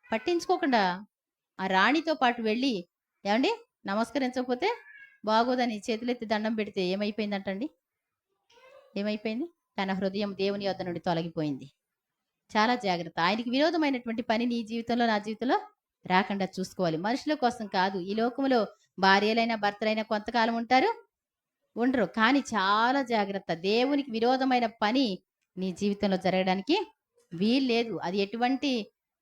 పట్టించుకోకుండా ఆ రాణితో పాటు వెళ్ళి, ఏమండి, నమస్కరించకపోతే బాగోదని చేతులెత్తి దండం పెడితే ఏమైపోయిందంటండి? ఏమైపోయింది? తన హృదయం దేవుని వద్ద నుండి తొలగిపోయింది. చాలా జాగ్రత్త. ఆయనకి విరోధమైనటువంటి పని నీ జీవితంలో, నా జీవితంలో రాకుండా చూసుకోవాలి. మనుషుల కోసం కాదు. ఈ లోకంలో భార్యలైనా భర్తలైనా కొంతకాలం ఉంటారు, ఉండరు. కానీ చాలా జాగ్రత్త. దేవునికి విరోధమైన పని నీ జీవితంలో జరగడానికి వీల్లేదు. అది ఎటువంటి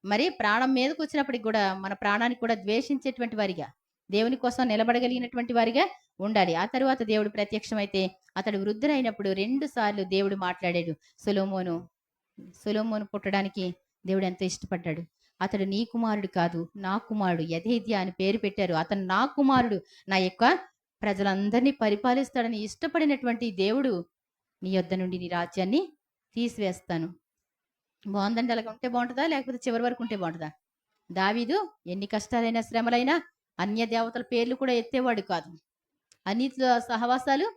మరి ప్రాణం మీదకు వచ్చినప్పటికి కూడా మన ప్రాణానికి కూడా ద్వేషించేటువంటి వారిగా, దేవుని కోసం నిలబడగలిగినటువంటి వారిగా ఉండాలి. ఆ తరువాత దేవుడు ప్రత్యక్షమైతే అతడు వృద్ధుడైనప్పుడు 2 సార్లు దేవుడు మాట్లాడాడు. సొలొమోను పుట్టడానికి దేవుడు ఎంతో ఇష్టపడ్డాడు. అతడు నీ కుమారుడు కాదు, నా కుమారుడు, యెహెద్యా అని పేరు పెట్టారు. అతను నా కుమారుడు, నా యొక్క ప్రజలందరినీ పరిపాలిస్తాడని ఇష్టపడినటువంటి దేవుడు నీ యొద్ద నుండి నీ రాజ్యాన్ని తీసివేస్తాను. బాగుందండి? అలాగ ఉంటే బాగుంటుందా, లేకపోతే చివరి వరకు ఉంటే బాగుంటుందా? దావీదు ఎన్ని కష్టాలైనా శ్రమలైనా అన్య దేవతల పేర్లు కూడా ఎత్తేవాడు కాదు. అన్నిటిలో సహవాసాలు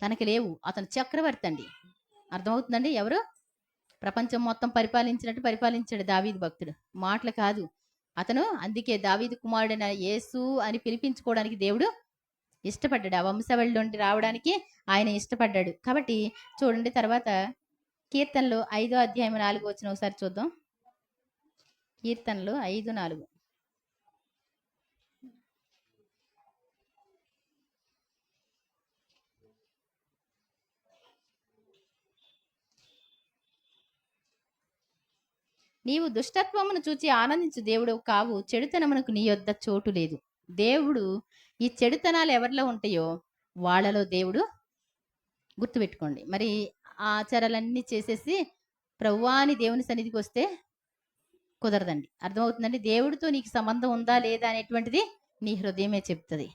తనకి లేవు. అతను చక్రవర్తి అండి. అర్థమవుతుందండి? ఎవరు ప్రపంచం మొత్తం పరిపాలించినట్టు పరిపాలించాడు దావీదు భక్తుడు. మాటలు కాదు. అతను అందుకే దావీదు కుమారుడైన యేసు అని పిలిపించుకోవడానికి దేవుడు ఇష్టపడ్డాడు. ఆ వంశవళి నుండి రావడానికి ఆయన ఇష్టపడ్డాడు. కాబట్టి చూడండి, తర్వాత కీర్తనలు 5వ అధ్యాయం 4వ వచనం ఒకసారి చూద్దాం. కీర్తనలు 5:4. నీవు దుష్టత్వమును చూచి ఆనందించు దేవుడు కావు, చెడుతనమునకు నీ యొద్ద చోటు లేదు. దేవుడు ఈ చెడుతనాలు ఎవరిలో ఉంటాయో వాళ్ళలో దేవుడు, గుర్తుపెట్టుకోండి. మరి ఆచారాలన్నీ చేసేసి ప్రభువా అని దేవుని సన్నిధికి వస్తే కుదరదండి. అర్థమవుతుందండి? దేవుడితో నీకు సంబంధం ఉందా లేదా అనేటువంటిది నీ హృదయమే చెప్తుంది.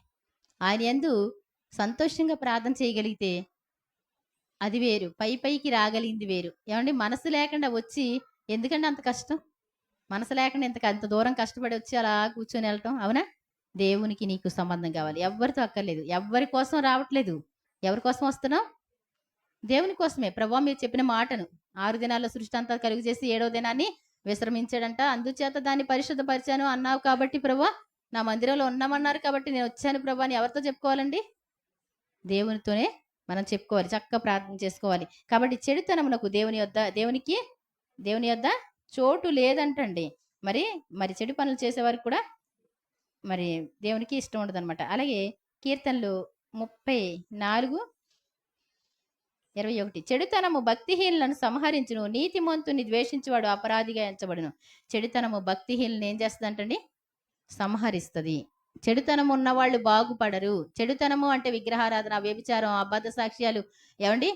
ఆయన యందు సంతోషంగా ప్రార్థన చేయగలిగితే అది వేరు, పైకి రాగలిగింది వేరు. ఏమండి, మనసు లేకుండా వచ్చి ఎందుకంటే అంత కష్టం? మనసు లేకుండా అంత దూరం కష్టపడి వచ్చి అలా కూర్చొని వెళ్ళటం, అవునా? దేవునికి నీకు సంబంధం కావాలి. ఎవరితో అక్కర్లేదు. ఎవరి కోసం రావట్లేదు. ఎవరి కోసం వస్తున్నావు? దేవుని కోసమే. ప్రభువా మీరు చెప్పిన మాటను 6 దినాల్లో సృష్టి అంతా కలుగు చేసి 7వ దినాన్ని విశ్రమించాడంట. అందుచేత దాన్ని పరిశుద్ధపరిచాను అన్నావు కాబట్టి ప్రభువా, నా మందిరంలో ఉన్నామన్నారు కాబట్టి నేను వచ్చాను ప్రభువా అని ఎవరితో చెప్పుకోవాలండి? దేవునితోనే మనం చెప్పుకోవాలి. చక్కగా ప్రార్థన చేసుకోవాలి. కాబట్టి చెడుతనమునకు దేవుని యొద్ద చోటు లేదంటండి. మరి చెడు పనులు చేసేవారికి కూడా మరి దేవునికి ఇష్టం ఉండదనమాట. అలాగే కీర్తనలు 34:21 చెడుతనము భక్తిహీనులను సంహరించును, నీతిమంతుని ద్వేషించువాడు అపరాధిగా ఎంచబడును. చెడుతనము భక్తిహీనులను ఏం చేస్తుందంటండి? సంహరిస్తుంది. చెడుతనం ఉన్నవాళ్ళు బాగుపడరు. చెడుతనము అంటే విగ్రహారాధన, వ్యభిచారం, అబద్ధ సాక్ష్యాలు, ఏమండి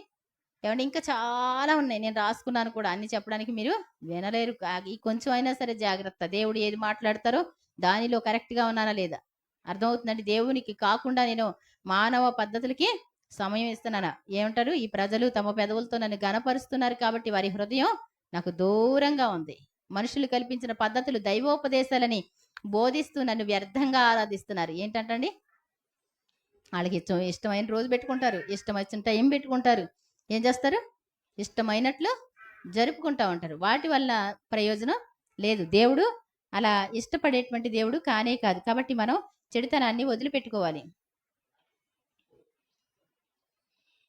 ఏమండి ఇంకా చాలా ఉన్నాయి. నేను రాసుకున్నాను కూడా, అన్ని చెప్పడానికి మీరు వినలేరు. ఈ కొంచెం అయినా సరే జాగ్రత్త. దేవుడు ఏది మాట్లాడతారో దానిలో కరెక్ట్గా ఉన్నానా లేదా అర్థమవుతుందండి. దేవునికి కాకుండా నేను మానవ పద్ధతులకి సమయం ఇస్తున్నాను. ఏమంటారు? ఈ ప్రజలు తమ పెదవులతో నన్ను గనపరుస్తున్నారు కాబట్టి వారి హృదయం నాకు దూరంగా ఉంది. మనుషులు కల్పించిన పద్ధతులు, దైవోపదేశాలని బోధిస్తూ నన్ను వ్యర్థంగా ఆరాధిస్తున్నారు. ఏంటంటండి? వాళ్ళకి ఇష్టమైన రోజు పెట్టుకుంటారు, ఇష్టం వచ్చిన టైం పెట్టుకుంటారు, ఏం చేస్తారు? ఇష్టమైనట్లు జరుపుకుంటా ఉంటారు. వాటి వల్ల ప్రయోజనం లేదు. దేవుడు అలా ఇష్టపడేటువంటి దేవుడు కానే కాదు. కాబట్టి మనం చెడుతనాన్ని వదిలిపెట్టుకోవాలి.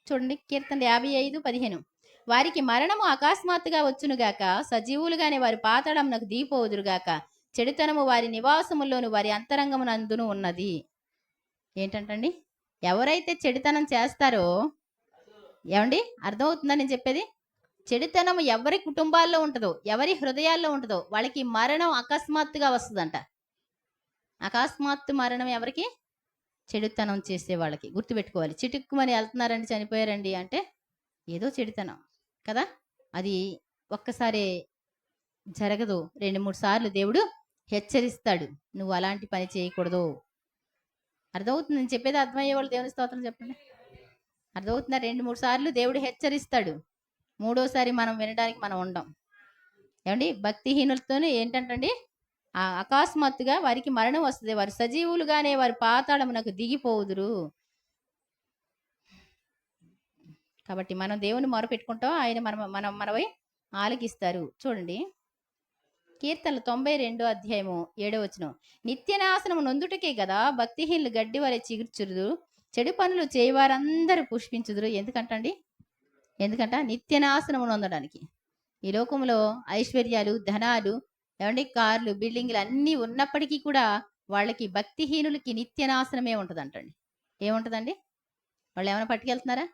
చూడండి, కీర్తన 55:15 వారికి మరణము అకస్మాత్తుగా వచ్చునుగాక, సజీవులుగానే వారి పాతాళమునకు దిగిపోవుదురుగాక. చెడుతనము వారి నివాసముల్లోను వారి అంతరంగమునందును ఉన్నది. ఏంటంటండి? ఎవరైతే చెడుతనం చేస్తారో, ఏమండి అర్థమవుతుందా నేను చెప్పేది? చెడుతనం ఎవరి కుటుంబాల్లో ఉంటుందో, ఎవరి హృదయాల్లో ఉంటుందో వాళ్ళకి మరణం అకస్మాత్తుగా వస్తుందంట. అకస్మాత్తు మరణం ఎవరికి? చెడుతనం చేసే వాళ్ళకి. గుర్తుపెట్టుకోవాలి. చిటుక్కుమని వెళ్తున్నారండి, చనిపోయారండి అంటే ఏదో చెడుతనం కదా. అది ఒక్కసారి జరగదు, 2-3 సార్లు దేవుడు హెచ్చరిస్తాడు, నువ్వు అలాంటి పని చేయకూడదు. అర్థమవుతుంది నేను చెప్పేది? అర్థమయ్యే వాళ్ళు దేవుని స్తోత్రం చెప్పండి. అర్థమవుతుందా? 2-3 సార్లు దేవుడు హెచ్చరిస్తాడు. 3వసారి మనం వినడానికి మనం ఉండం. ఏమండి? భక్తిహీనులతోనే ఏంటంటండి? అకస్మాత్తుగా వారికి మరణం వస్తుంది, వారు సజీవులుగానే వారి పాతాళమునకు దిగిపోవుదురు. కాబట్టి మనం దేవుని మొరపెట్టుకుంటాం, ఆయన మనవై ఆలకిస్తారు. చూడండి, కీర్తనలు 92:7 నిత్యనాశనము నొందుటకే కదా భక్తిహీనులు గడ్డి వలె చిగుర్చురు, చెడు పనులు చేయవారందరూ పుష్పించుదురు. ఎందుకంట నిత్యనాశనము నొందడానికి. ఈ లోకంలో ఐశ్వర్యాలు, ధనాలు, ఏమండి కార్లు, బిల్డింగ్లు అన్నీ ఉన్నప్పటికీ కూడా వాళ్ళకి, భక్తిహీనులకి నిత్యనాశనమే ఉంటుందంటండి. ఏముంటుందండి? వాళ్ళు ఏమైనా పట్టుకెళ్తున్నారా?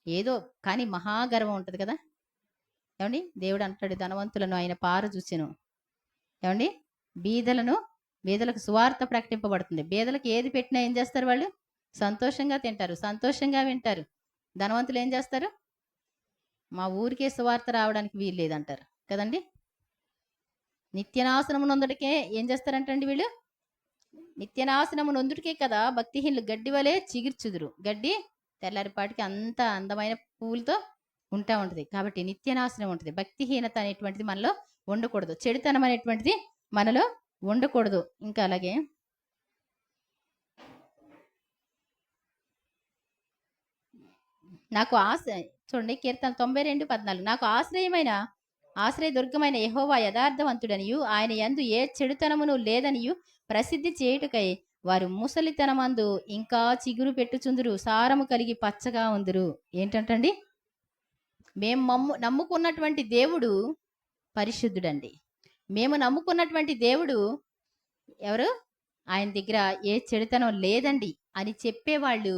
ఏదో, కానీ మహాగర్వం ఉంటుంది కదా. ఏమండి? దేవుడు అంటాడు, ధనవంతులను ఆయన పారు చూసెను. ఏమండి? బీదలకు సువార్త ప్రకటింపబడుతుంది. బీదలకు ఏది పెట్టినా ఏం చేస్తారు? వాళ్ళు సంతోషంగా తింటారు, సంతోషంగా వింటారు. ధనవంతులు ఏం చేస్తారు? మా ఊరికే సువార్త రావడానికి వీలు లేదంటారు కదండి. నిత్యనాశనము నొందుడికే ఏం చేస్తారంటండి వీళ్ళు? నిత్యనాశనము నొందుడికే కదా భక్తిహీనులు గడ్డి వలె చిగుర్చుదురు. గడ్డి తెల్లారిపాటికి అంత అందమైన పువ్వులతో ఉంటా ఉంటుంది. కాబట్టి నిత్యనాశనం ఉంటుంది. భక్తిహీనత అనేటువంటిది మనలో ఉండకూడదు. చెడుతనం అనేటువంటిది మనలో ఉండకూడదు. ఇంకా అలాగే నాకు చూడండి, కీర్తన 92:14 నాకు ఆశ్రయదుర్గమైన యెహోవా యథార్థవంతుడనియు ఆయన యందు ఏ చెడుతనమును లేదనియు ప్రసిద్ధి చేయుటకై వారు ముసలితనమందు ఇంకా చిగురు పెట్టుచుందురు, సారము కలిగి పచ్చగా ఉందురు. ఏంటంటండి? మేము నమ్ముకున్నటువంటి దేవుడు పరిశుద్ధుడండి. మేము నమ్ముకున్నటువంటి దేవుడు ఎవరు? ఆయన దగ్గర ఏ చెడుతనం లేదండి అని చెప్పేవాళ్ళు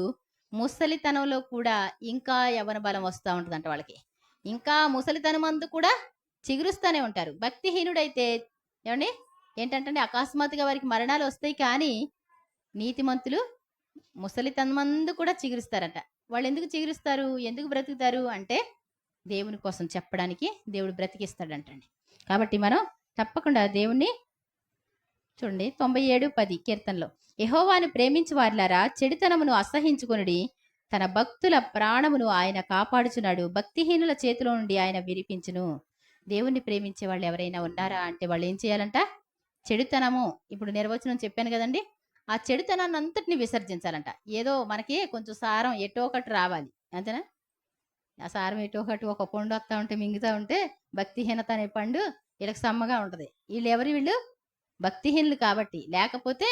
ముసలితనంలో కూడా ఇంకా యవ్వన బలం వస్తూ ఉంటుందంట వాళ్ళకి. ఇంకా ముసలితనమందు కూడా చిగురుస్తూనే ఉంటారు. భక్తిహీనుడైతే ఏమండి ఏంటంటే అకస్మాత్తుగా వారికి మరణాలు వస్తాయి, కానీ నీతిమంతులు ముసలితనమందు కూడా చిగురుస్తారట. వాళ్ళు ఎందుకు చిగురుస్తారు, ఎందుకు బ్రతుకుతారు అంటే దేవుని కోసం చెప్పడానికి దేవుడు బ్రతికిస్తాడంటండి. కాబట్టి మనం తప్పకుండా దేవుణ్ణి చూడండి, 97:10 కీర్తనలో యెహోవాను ప్రేమించు వారిలారా చెడుతనమును అసహించుకొనుడి, తన భక్తుల ప్రాణమును ఆయన కాపాడుచున్నాడు, భక్తిహీనుల చేతిలో నుండి ఆయన విరిపించును. దేవుణ్ణి ప్రేమించే వాళ్ళు ఎవరైనా ఉన్నారా అంటే వాళ్ళు ఏం చేయాలంట? చెడుతనము, ఇప్పుడు నిర్వచనం చెప్పాను కదండి, ఆ చెడుతనాన్ని అంతటిని విసర్జించాలంట. ఏదో మనకి కొంచెం సారం ఎటో ఒకటి రావాలి, అంతేనా? ఆ సారం ఎటు ఒకటి ఒక పండు వస్తూ ఉంటే మింగుతూ ఉంటే భక్తిహీనత అనే పండు వీళ్ళకి సమ్మగా ఉంటుంది. వీళ్ళు భక్తిహీనులు కాబట్టి. లేకపోతే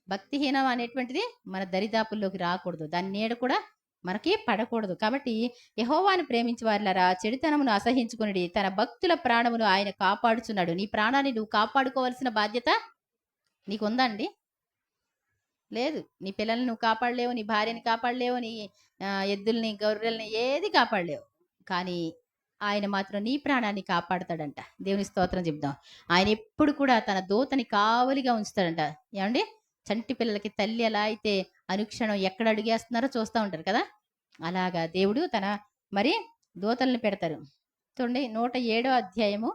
భక్తిహీనం అనేటువంటిది మన దరిదాపుల్లోకి రాకూడదు, దాని నీడ కూడా మనకి పడకూడదు. కాబట్టి యెహోవాను ప్రేమించి వారిలారా చెడుతనమును అసహించుకుని తన భక్తుల ప్రాణమును ఆయన కాపాడుచున్నాడు. నీ ప్రాణాన్ని నువ్వు కాపాడుకోవాల్సిన బాధ్యత నీకుందా అండి? లేదు. నీ పిల్లల్ని నువ్వు కాపాడలేవు, నీ భార్యని కాపాడలేవు, నీ ఎద్దుల్ని గొర్రెల్ని ఏది కాపాడలేవు. కానీ ఆయన మాత్రం నీ ప్రాణాన్ని కాపాడతాడంట. దేవుని స్తోత్రం చెప్దాం. ఆయన ఎప్పుడు కూడా తన దూతని కావలిగా ఉంచుతాడంట. ఏమండి, చంటి పిల్లలకి తల్లి ఎలా అయితే అనుక్షణం ఎక్కడ అడుగేస్తున్నారో చూస్తూ ఉంటారు కదా, అలాగా దేవుడు తన మరి దూతల్ని పెడతారు. చూడండి 107వ అధ్యాయము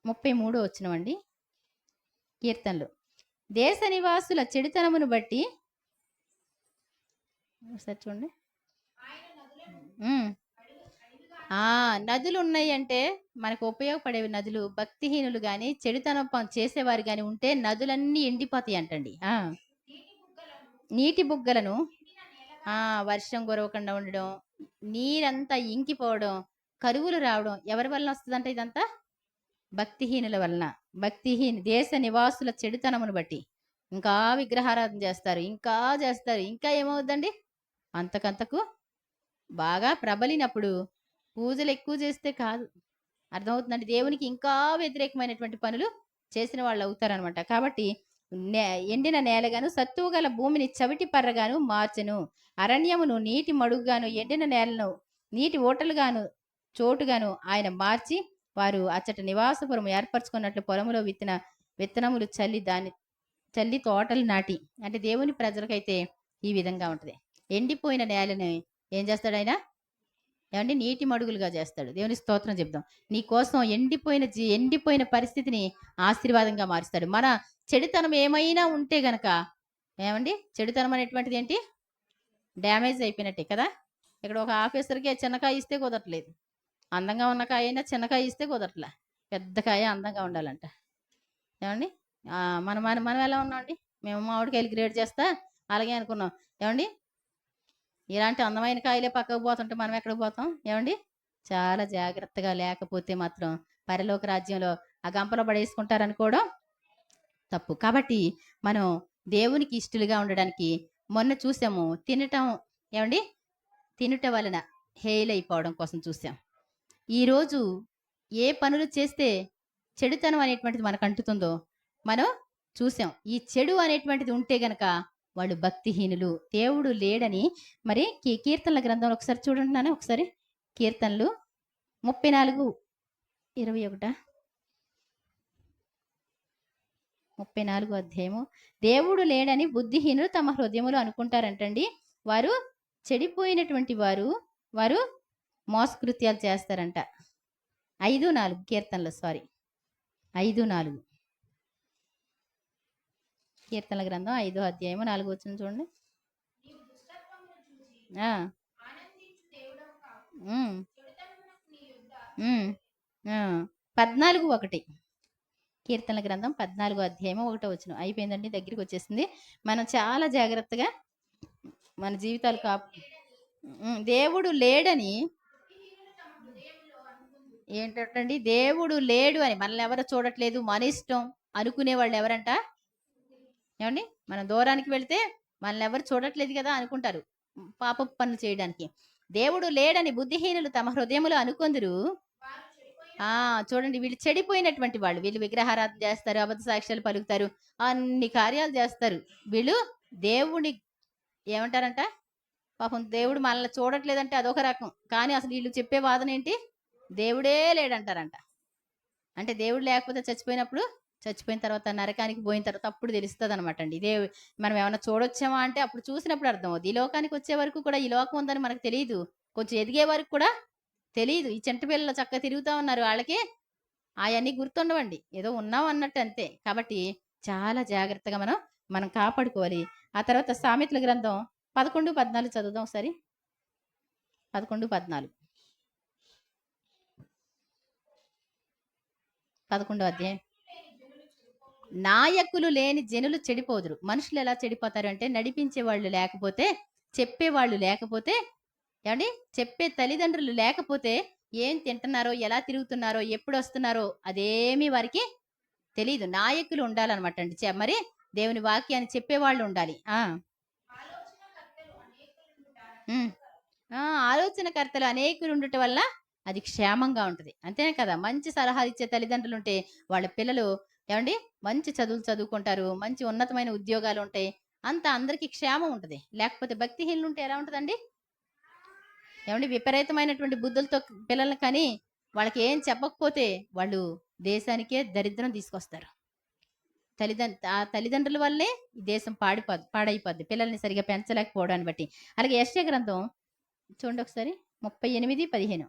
33వ వచనమండి. కీర్తనలు. దేశ నివాసుల చెడుతనమును బట్టి ఒకసారి చూడండి. నదులు ఉన్నాయి అంటే మనకు ఉపయోగపడేవి నదులు. భక్తిహీనులు కానీ చెడుతనం చేసేవారు కానీ ఉంటే నదులన్నీ ఎండిపోతాయి అంటండి. నీటి బుగ్గలను వర్షం కురవకుండా ఉండడం, నీరంతా ఇంకిపోవడం, కరువులు రావడం ఎవరి వలన వస్తుందంట? ఇదంతా భక్తిహీనుల వలన. దేశ నివాసుల చెడుతనమును బట్టి ఇంకా విగ్రహారాధన చేస్తారు, ఇంకా ఏమవుద్దండి? అంతకంతకు బాగా ప్రబలినప్పుడు పూజలు ఎక్కువ చేస్తే కాదు, అర్థమవుతుందండి, దేవునికి ఇంకా వ్యతిరేకమైనటువంటి పనులు చేసిన వాళ్ళు అవుతారనమాట. కాబట్టి ఎండిన నేలగాను సత్తువు గల భూమిని చవిటి పర్రగాను మార్చెను. అరణ్యమును నీటి మడుగుగాను ఎండిన నేలను నీటి ఓటలుగాను చోటుగాను ఆయన మార్చి వారు అచ్చట నివాసపురం ఏర్పరచుకున్నట్లు పొలములో విత్తనములు చల్లి తోటలు నాటి. అంటే దేవుని ప్రజలకైతే ఈ విధంగా ఉంటుంది. ఎండిపోయిన నేలని ఏం చేస్తాడు ఆయన? ఏమంటే నీటి మడుగులుగా చేస్తాడు. దేవుని స్తోత్రం చెప్దాం. నీ కోసం ఎండిపోయిన పరిస్థితిని ఆశీర్వాదంగా మారుస్తాడు. మన చెడుతనం ఏమైనా ఉంటే గనక, ఏమండి, చెడుతనం అనేటువంటిది ఏంటి? డ్యామేజ్ అయిపోయినట్టే కదా. ఇక్కడ ఒక ఆఫీసర్కి చిన్నకాయ ఇస్తే కుదరట్లేదు, అందంగా ఉన్న కాయ అయినా చిన్నకాయ ఇస్తే కుదరట్లే, పెద్ద కాయ అందంగా ఉండాలంట. ఏమండి, మనం మనం ఎలా ఉన్నామండి? మేము మామిడికాయలు గ్రేడ్ చేస్తా అలాగే అనుకున్నాం. ఏమండి, ఇలాంటి అందమైన కాయలే పక్కకు పోతుంటే మనం ఎక్కడికి పోతాం? ఏమండి, చాలా జాగ్రత్తగా, లేకపోతే మాత్రం పరలోక రాజ్యంలో ఆ గంపలో పడేసుకుంటారనుకోవడం తప్పు. కాబట్టి మనం దేవునికి ఇష్టలుగా ఉండడానికి మొన్న చూసాము, తినుట వలన హేలైపోవడం కోసం చూసాం. ఈరోజు ఏ పనులు చేస్తే చెడుతనం అనేటువంటిది మనకు అంటుతుందో మనం చూసాం. ఈ చెడు అనేటువంటిది ఉంటే గనక వాళ్ళు భక్తిహీనులు, దేవుడు లేడని. మరి కీర్తనల గ్రంథంలో ఒకసారి చూడండి, ఒకసారి కీర్తనలు 34:21 34 అధ్యాయము. దేవుడు లేడని బుద్ధిహీనులు తమ హృదయములు అనుకుంటారంటండి. వారు చెడిపోయినటువంటి వారు మోసకృత్యాలు చేస్తారంట. 5:4 కీర్తనలు 5:4 కీర్తనల గ్రంథం 5వ అధ్యాయము 4వ వచనం చూడండి. 14:1 కీర్తనల గ్రంథం 14వ అధ్యాయము 1వ వచనం. అయిపోయిందండి, దగ్గరికి వచ్చేసింది. మనం చాలా జాగ్రత్తగా మన జీవితాలు దేవుడు లేడని ఏంటండి, దేవుడు లేడు అని మనల్ని ఎవరు చూడట్లేదు, మన ఇష్టం అనుకునే వాళ్ళు ఎవరంట? ఏమండి, మనం దూరానికి వెళితే మనల్ని ఎవరు చూడట్లేదు కదా అనుకుంటారు పాప పనులు చేయడానికి. దేవుడు లేడని బుద్ధిహీనులు తమ హృదయములు అనుకొందురు. చూడండి, వీళ్ళు చెడిపోయినటువంటి వాళ్ళు. వీళ్ళు విగ్రహారాధన చేస్తారు, అబద్ధ సాక్ష్యాలు పలుకుతారు, అన్ని కార్యాలు చేస్తారు. వీళ్ళు దేవుని ఏమంటారంట? పాపం దేవుడు మనల్ని చూడట్లేదంటే అదొక రకం, కానీ అసలు వీళ్ళు చెప్పే వాదన ఏంటి? దేవుడే లేడంటారంట. అంటే దేవుడు లేకపోతే చచ్చిపోయిన తర్వాత నరకానికి పోయిన తర్వాత అప్పుడు తెలుస్తుంది అనమాట అండి. ఇదే మనం ఏమైనా చూడొచ్చామా అంటే అప్పుడు చూసినప్పుడు అర్థం అవుతుంది. ఈ లోకానికి వచ్చే వరకు కూడా ఈ లోకం ఉందని మనకు తెలియదు, కొంచెం ఎదిగే వరకు కూడా తెలియదు. ఈ చెంట పిల్లలు చక్కగా తిరుగుతూ ఉన్నారు, వాళ్ళకి అవన్నీ గుర్తుండవండి, ఏదో ఉన్నాం అన్నట్టు అంతే. కాబట్టి చాలా జాగ్రత్తగా మనం కాపాడుకోవాలి. ఆ తర్వాత సామెతల గ్రంథం 11:14 చదువుదాం ఒకసారి. 11:14 11వ అధ్యాయం. నాయకులు లేని జనులు చెడిపోదురు. మనుషులు ఎలా చెడిపోతారు అంటే నడిపించే వాళ్ళు లేకపోతే, చెప్పేవాళ్ళు లేకపోతే, ఏమండి చెప్పే తల్లిదండ్రులు లేకపోతే ఏం తింటున్నారో, ఎలా తిరుగుతున్నారో, ఎప్పుడొస్తున్నారో అదేమీ వారికి తెలీదు. నాయకులు ఉండాలనమాట అండి. మరి దేవుని వాక్యాన్ని చెప్పేవాళ్ళు ఉండాలి. హ్మ్. ఆలోచనకర్తలు అనేకులు ఉండటం వల్ల అది క్షేమంగా ఉంటది. అంతేనే కదా! మంచి సలహాలు ఇచ్చే తల్లిదండ్రులుంటే వాళ్ళ పిల్లలు ఏవండీ మంచి చదువులు చదువుకుంటారు. మంచి ఉన్నతమైన ఉద్యోగాలుంటాయి. అంతా అందరికీ క్షేమం ఉంటది. లేకపోతే భక్తిహీనులుంటే ఎలా ఉంటదండి? ఏవండీ విపరీతమైనటువంటి బుద్ధులతో పిల్లల్ని కని వాళ్ళకి ఏం చెప్పకపోతే వాళ్ళు దేశానికే దరిద్రం తీసుకొస్తారు. ఆ తల్లిదండ్రుల వల్లే ఈ దేశం పాడైపోద్ది. పిల్లల్ని సరిగ్గా పెంచలేకపోవడాన్ని బట్టి. అలాగే యెషయా గ్రంథం చూడండి ఒకసారి 38:15.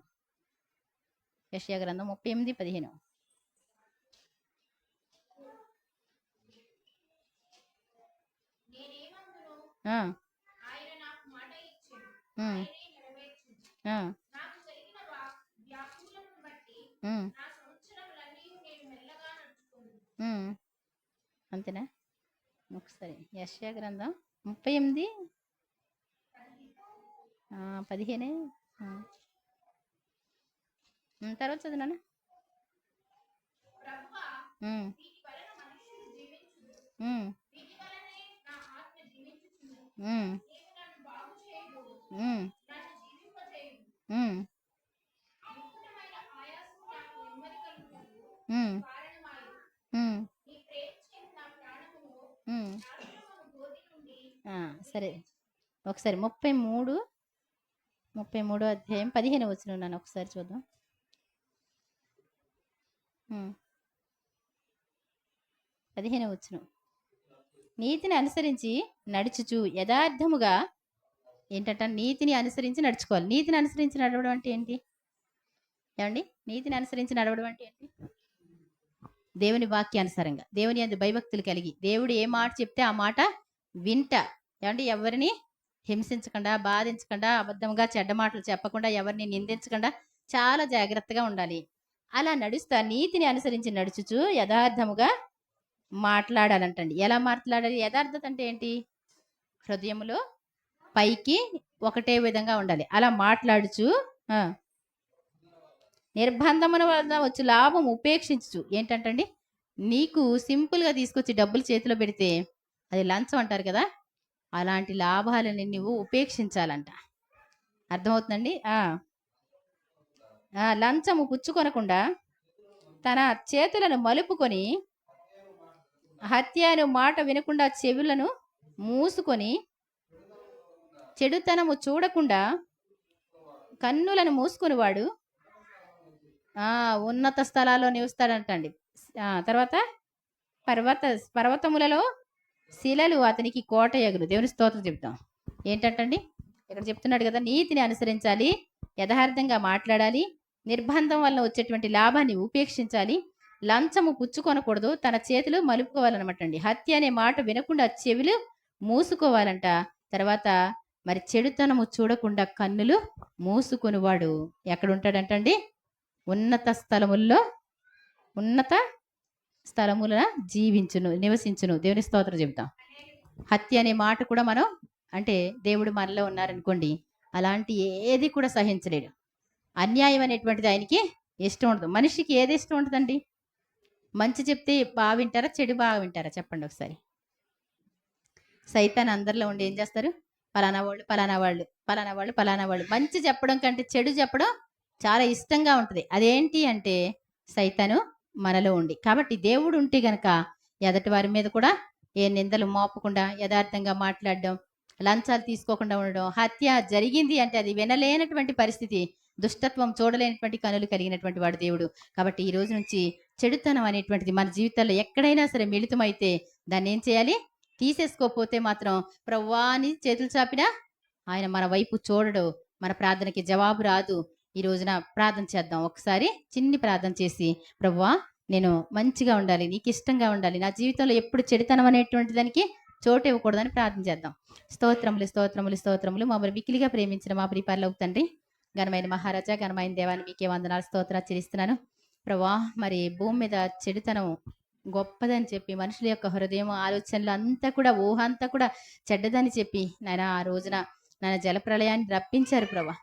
యెషయా గ్రంథం 38:15. ఆ, ఉమ్, ఆ, ఉమ్, ఉమ్. అంతేనా? ఒకసారి యెషయా గ్రంథం 38 15. తర్వాత చదివాను. ఉమ్, ఉమ్, ఉమ్, ఉమ్, ఉమ్, ఉమ్, ఉమ్, ఉమ్. సరే ఒకసారి 33 అధ్యాయం 15 వచనం నన్ను ఒకసారి చూద్దాం. 15 వచనం. నీతిని అనుసరించి నడుచుచు యథార్థముగా ఏంటంట నీతిని అనుసరించి నడుచుకోవాలి. నీతిని అనుసరించి నడవడం అంటే ఏంటి ఏమండి? నీతిని అనుసరించి నడవడం అంటే ఏంటి? దేవుని వాక్యానుసారంగా, దేవుని యందు భయభక్తులు కలిగి, దేవుడు ఏ మాట చెప్తే ఆ మాట వింట. ఏమండి? ఎవరిని హింసించకుండా, బాధించకుండా, అబద్ధంగా చెడ్డ మాటలు చెప్పకుండా, ఎవరిని నిందించకుండా చాలా జాగ్రత్తగా ఉండాలి. అలా నడుస్తా నీతిని అనుసరించి నడుచుచు యథార్థముగా మాట్లాడాలంటండి. ఎలా మాట్లాడాలి? యథార్థత అంటే ఏంటి? హృదయములో పైకి ఒకటే విధంగా ఉండాలి. అలా మాట్లాడుచు నిర్బంధమున వలన వచ్చి లాభం ఉపేక్షించు. ఏంటంటండి? నీకు సింపుల్గా తీసుకొచ్చి డబ్బులు చేతిలో పెడితే అది లంచం అంటారు కదా, అలాంటి లాభాలని నువ్వు ఉపేక్షించాలంట. అర్థమవుతుందండి? లంచము పుచ్చుకొనకుండా తన చేతులను మలుపుకొని, హత్యను మాట వినకుండా చెవులను మూసుకొని, చెడుతనము చూడకుండా కన్నులను మూసుకొని వాడు ఉన్నత స్థలాల్లో నిలుస్తాడంటండి. తర్వాత పర్వతములలో శిలలు అతనికి కోట ఎగురు. దేవుని స్తోత్రం చెప్తాం. ఏంటంటండి ఇక్కడ చెప్తున్నాడు కదా, నీతిని అనుసరించాలి, యథార్థంగా మాట్లాడాలి, నిర్బంధం వల్ల వచ్చేటువంటి లాభాన్ని ఉపేక్షించాలి, లంచము పుచ్చుకొనకూడదు, తన చేతులు మలుపుకోవాలన్నమాట అండి. హత్య అనే మాట వినకుండా చెవులు మూసుకోవాలంట. తర్వాత మరి చెడుతనము చూడకుండా కన్నులు మూసుకొనివాడు ఎక్కడుంటాడంటండి? ఉన్నత స్థలముల జీవించును, నివసించును. దేవుని స్తోత్రం చెప్తాం. హత్య అనే మాట కూడా మనం అంటే దేవుడు మనలో ఉన్నారనుకోండి, అలాంటి ఏది కూడా సహించలేడు. అన్యాయం అనేటువంటిది ఆయనకి ఇష్టం ఉండదు. మనిషికి ఏది ఇష్టం ఉంటుందండి? మంచి చెప్తే బాగా వింటారా, చెడు బాగా వింటారా? చెప్పండి ఒకసారి. సైతాన్ అందరిలో ఉండి ఏం చేస్తారు? పలానా వాళ్ళు పలానా వాళ్ళు పలానా వాళ్ళు పలానా వాళ్ళు. మంచి చెప్పడం కంటే చెడు చెప్పడం చాలా ఇష్టంగా ఉంటుంది. అదేంటి అంటే సైతాను మనలో ఉండి. కాబట్టి దేవుడు ఉంటే గనక ఎదటి వారి మీద కూడా ఏ నిందలు మోపకుండా యథార్థంగా మాట్లాడడం, లంచాలు తీసుకోకుండా ఉండడం. హత్య జరిగింది అంటే అది వినలేనటువంటి పరిస్థితి, దుష్టత్వం చూడలేనటువంటి కనులు కలిగినటువంటి వాడు దేవుడు. కాబట్టి ఈ రోజు నుంచి చెడుతనం అనేటువంటిది మన జీవితాల్లో ఎక్కడైనా సరే మిళితమైతే దాన్ని ఏం చేయాలి? తీసేసుకోపోతే మాత్రం ప్రభువా అని చేతులు చాపినా ఆయన మన వైపు చూడడు, మన ప్రార్థనకి జవాబు రాదు. ఈ రోజున ప్రార్థన చేద్దాం. ఒకసారి చిన్ని ప్రార్థన చేసి, ప్రభువా నేను మంచిగా ఉండాలి, నీకు ఇష్టంగా ఉండాలి, నా జీవితంలో ఎప్పుడు చెడుతనం అనేటువంటి దానికి చోటు ఇవ్వకూడదని ప్రార్థన చేద్దాం. స్తోత్రములు స్తోత్రములు స్తోత్రములు. మమ్మల్ని మిక్కిలిగా ప్రేమించిన మా ప్రియ పరలోక తండ్రి, ఘనమైన మహారాజా, ఘనమైన దేవాన్ని మీకే వందనాలు స్తోత్రాలు చెల్లిస్తున్నాను. ప్రభువా మరి భూమి మీద చెడుతనం గొప్పదని చెప్పి మనుషుల యొక్క హృదయం ఆలోచనలు అంతా కూడా ఊహ అంతా కూడా చెడ్డదని చెప్పి నాయన ఆ రోజున నాయన జలప్రళయాన్ని రప్పించారు ప్రభా.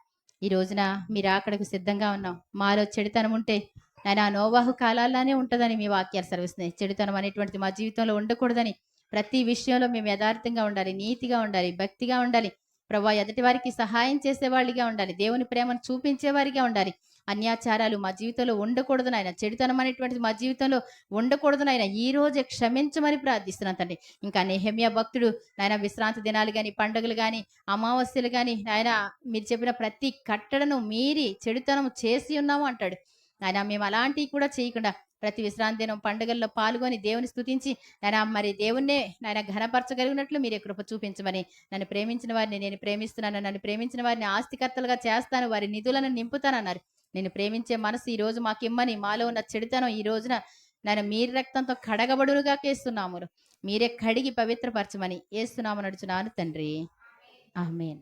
ఈ రోజున మీరు అక్కడికి సిద్ధంగా ఉన్నాం. మాలో చెడుతనం ఉంటే నాయన ఆ నోవాహు కాలాల్లానే ఉంటుందని మీ వాక్యాలు సెలవిస్తున్నాయి. చెడుతనం అనేటువంటిది మా జీవితంలో ఉండకూడదని, ప్రతి విషయంలో మేము యథార్థంగా ఉండాలి, నీతిగా ఉండాలి, భక్తిగా ఉండాలి ప్రభా. ఎదుటి వారికి సహాయం చేసేవాళ్ళిగా ఉండాలి, దేవుని ప్రేమను చూపించేవారిగా ఉండాలి. అన్యాచారాలు మా జీవితంలో ఉండకూడదు నాయన. చెడుతనం అనేటువంటిది మా జీవితంలో ఉండకూడదు నాయన. ఈ రోజే క్షమించమని ప్రార్థిస్తున్నాను తండ్రి. ఇంకా నెహెమ్యా భక్తుడు నాయన విశ్రాంతి దినాలు కానీ, పండుగలు కానీ, అమావాస్యలు కానీ నాయన మీరు చెప్పిన ప్రతి కట్టడను మీరి చెడుతనం చేసి ఉన్నాము అంటాడు నాయన. మేము అలాంటివి కూడా చేయకుండా ప్రతి విశ్రాంతి దినం పండుగల్లో పాల్గొని దేవుని స్తుతించి నాయన మరి దేవుణ్ణే నాయన ఘనపరచగలిగినట్లు మీరే కృప చూపించమని, నన్ను ప్రేమించిన వారిని నేను ప్రేమిస్తున్నాను, నన్ను ప్రేమించిన వారిని ఆస్తికర్తలుగా చేస్తాను, వారి నిధులను నింపుతానన్నారు. నేను ప్రేమించే మనసు ఈ రోజు మాకిమ్మని, మాలో ఉన్న చెడుతనం ఈ రోజున నాయన మీరు రక్తంతో కడగబడునుగా కేస్తున్నాము. మీరే కడిగి పవిత్రపరచమని ఏస్తున్నాము నడుచున్నాను తండ్రి. ఆమేన్.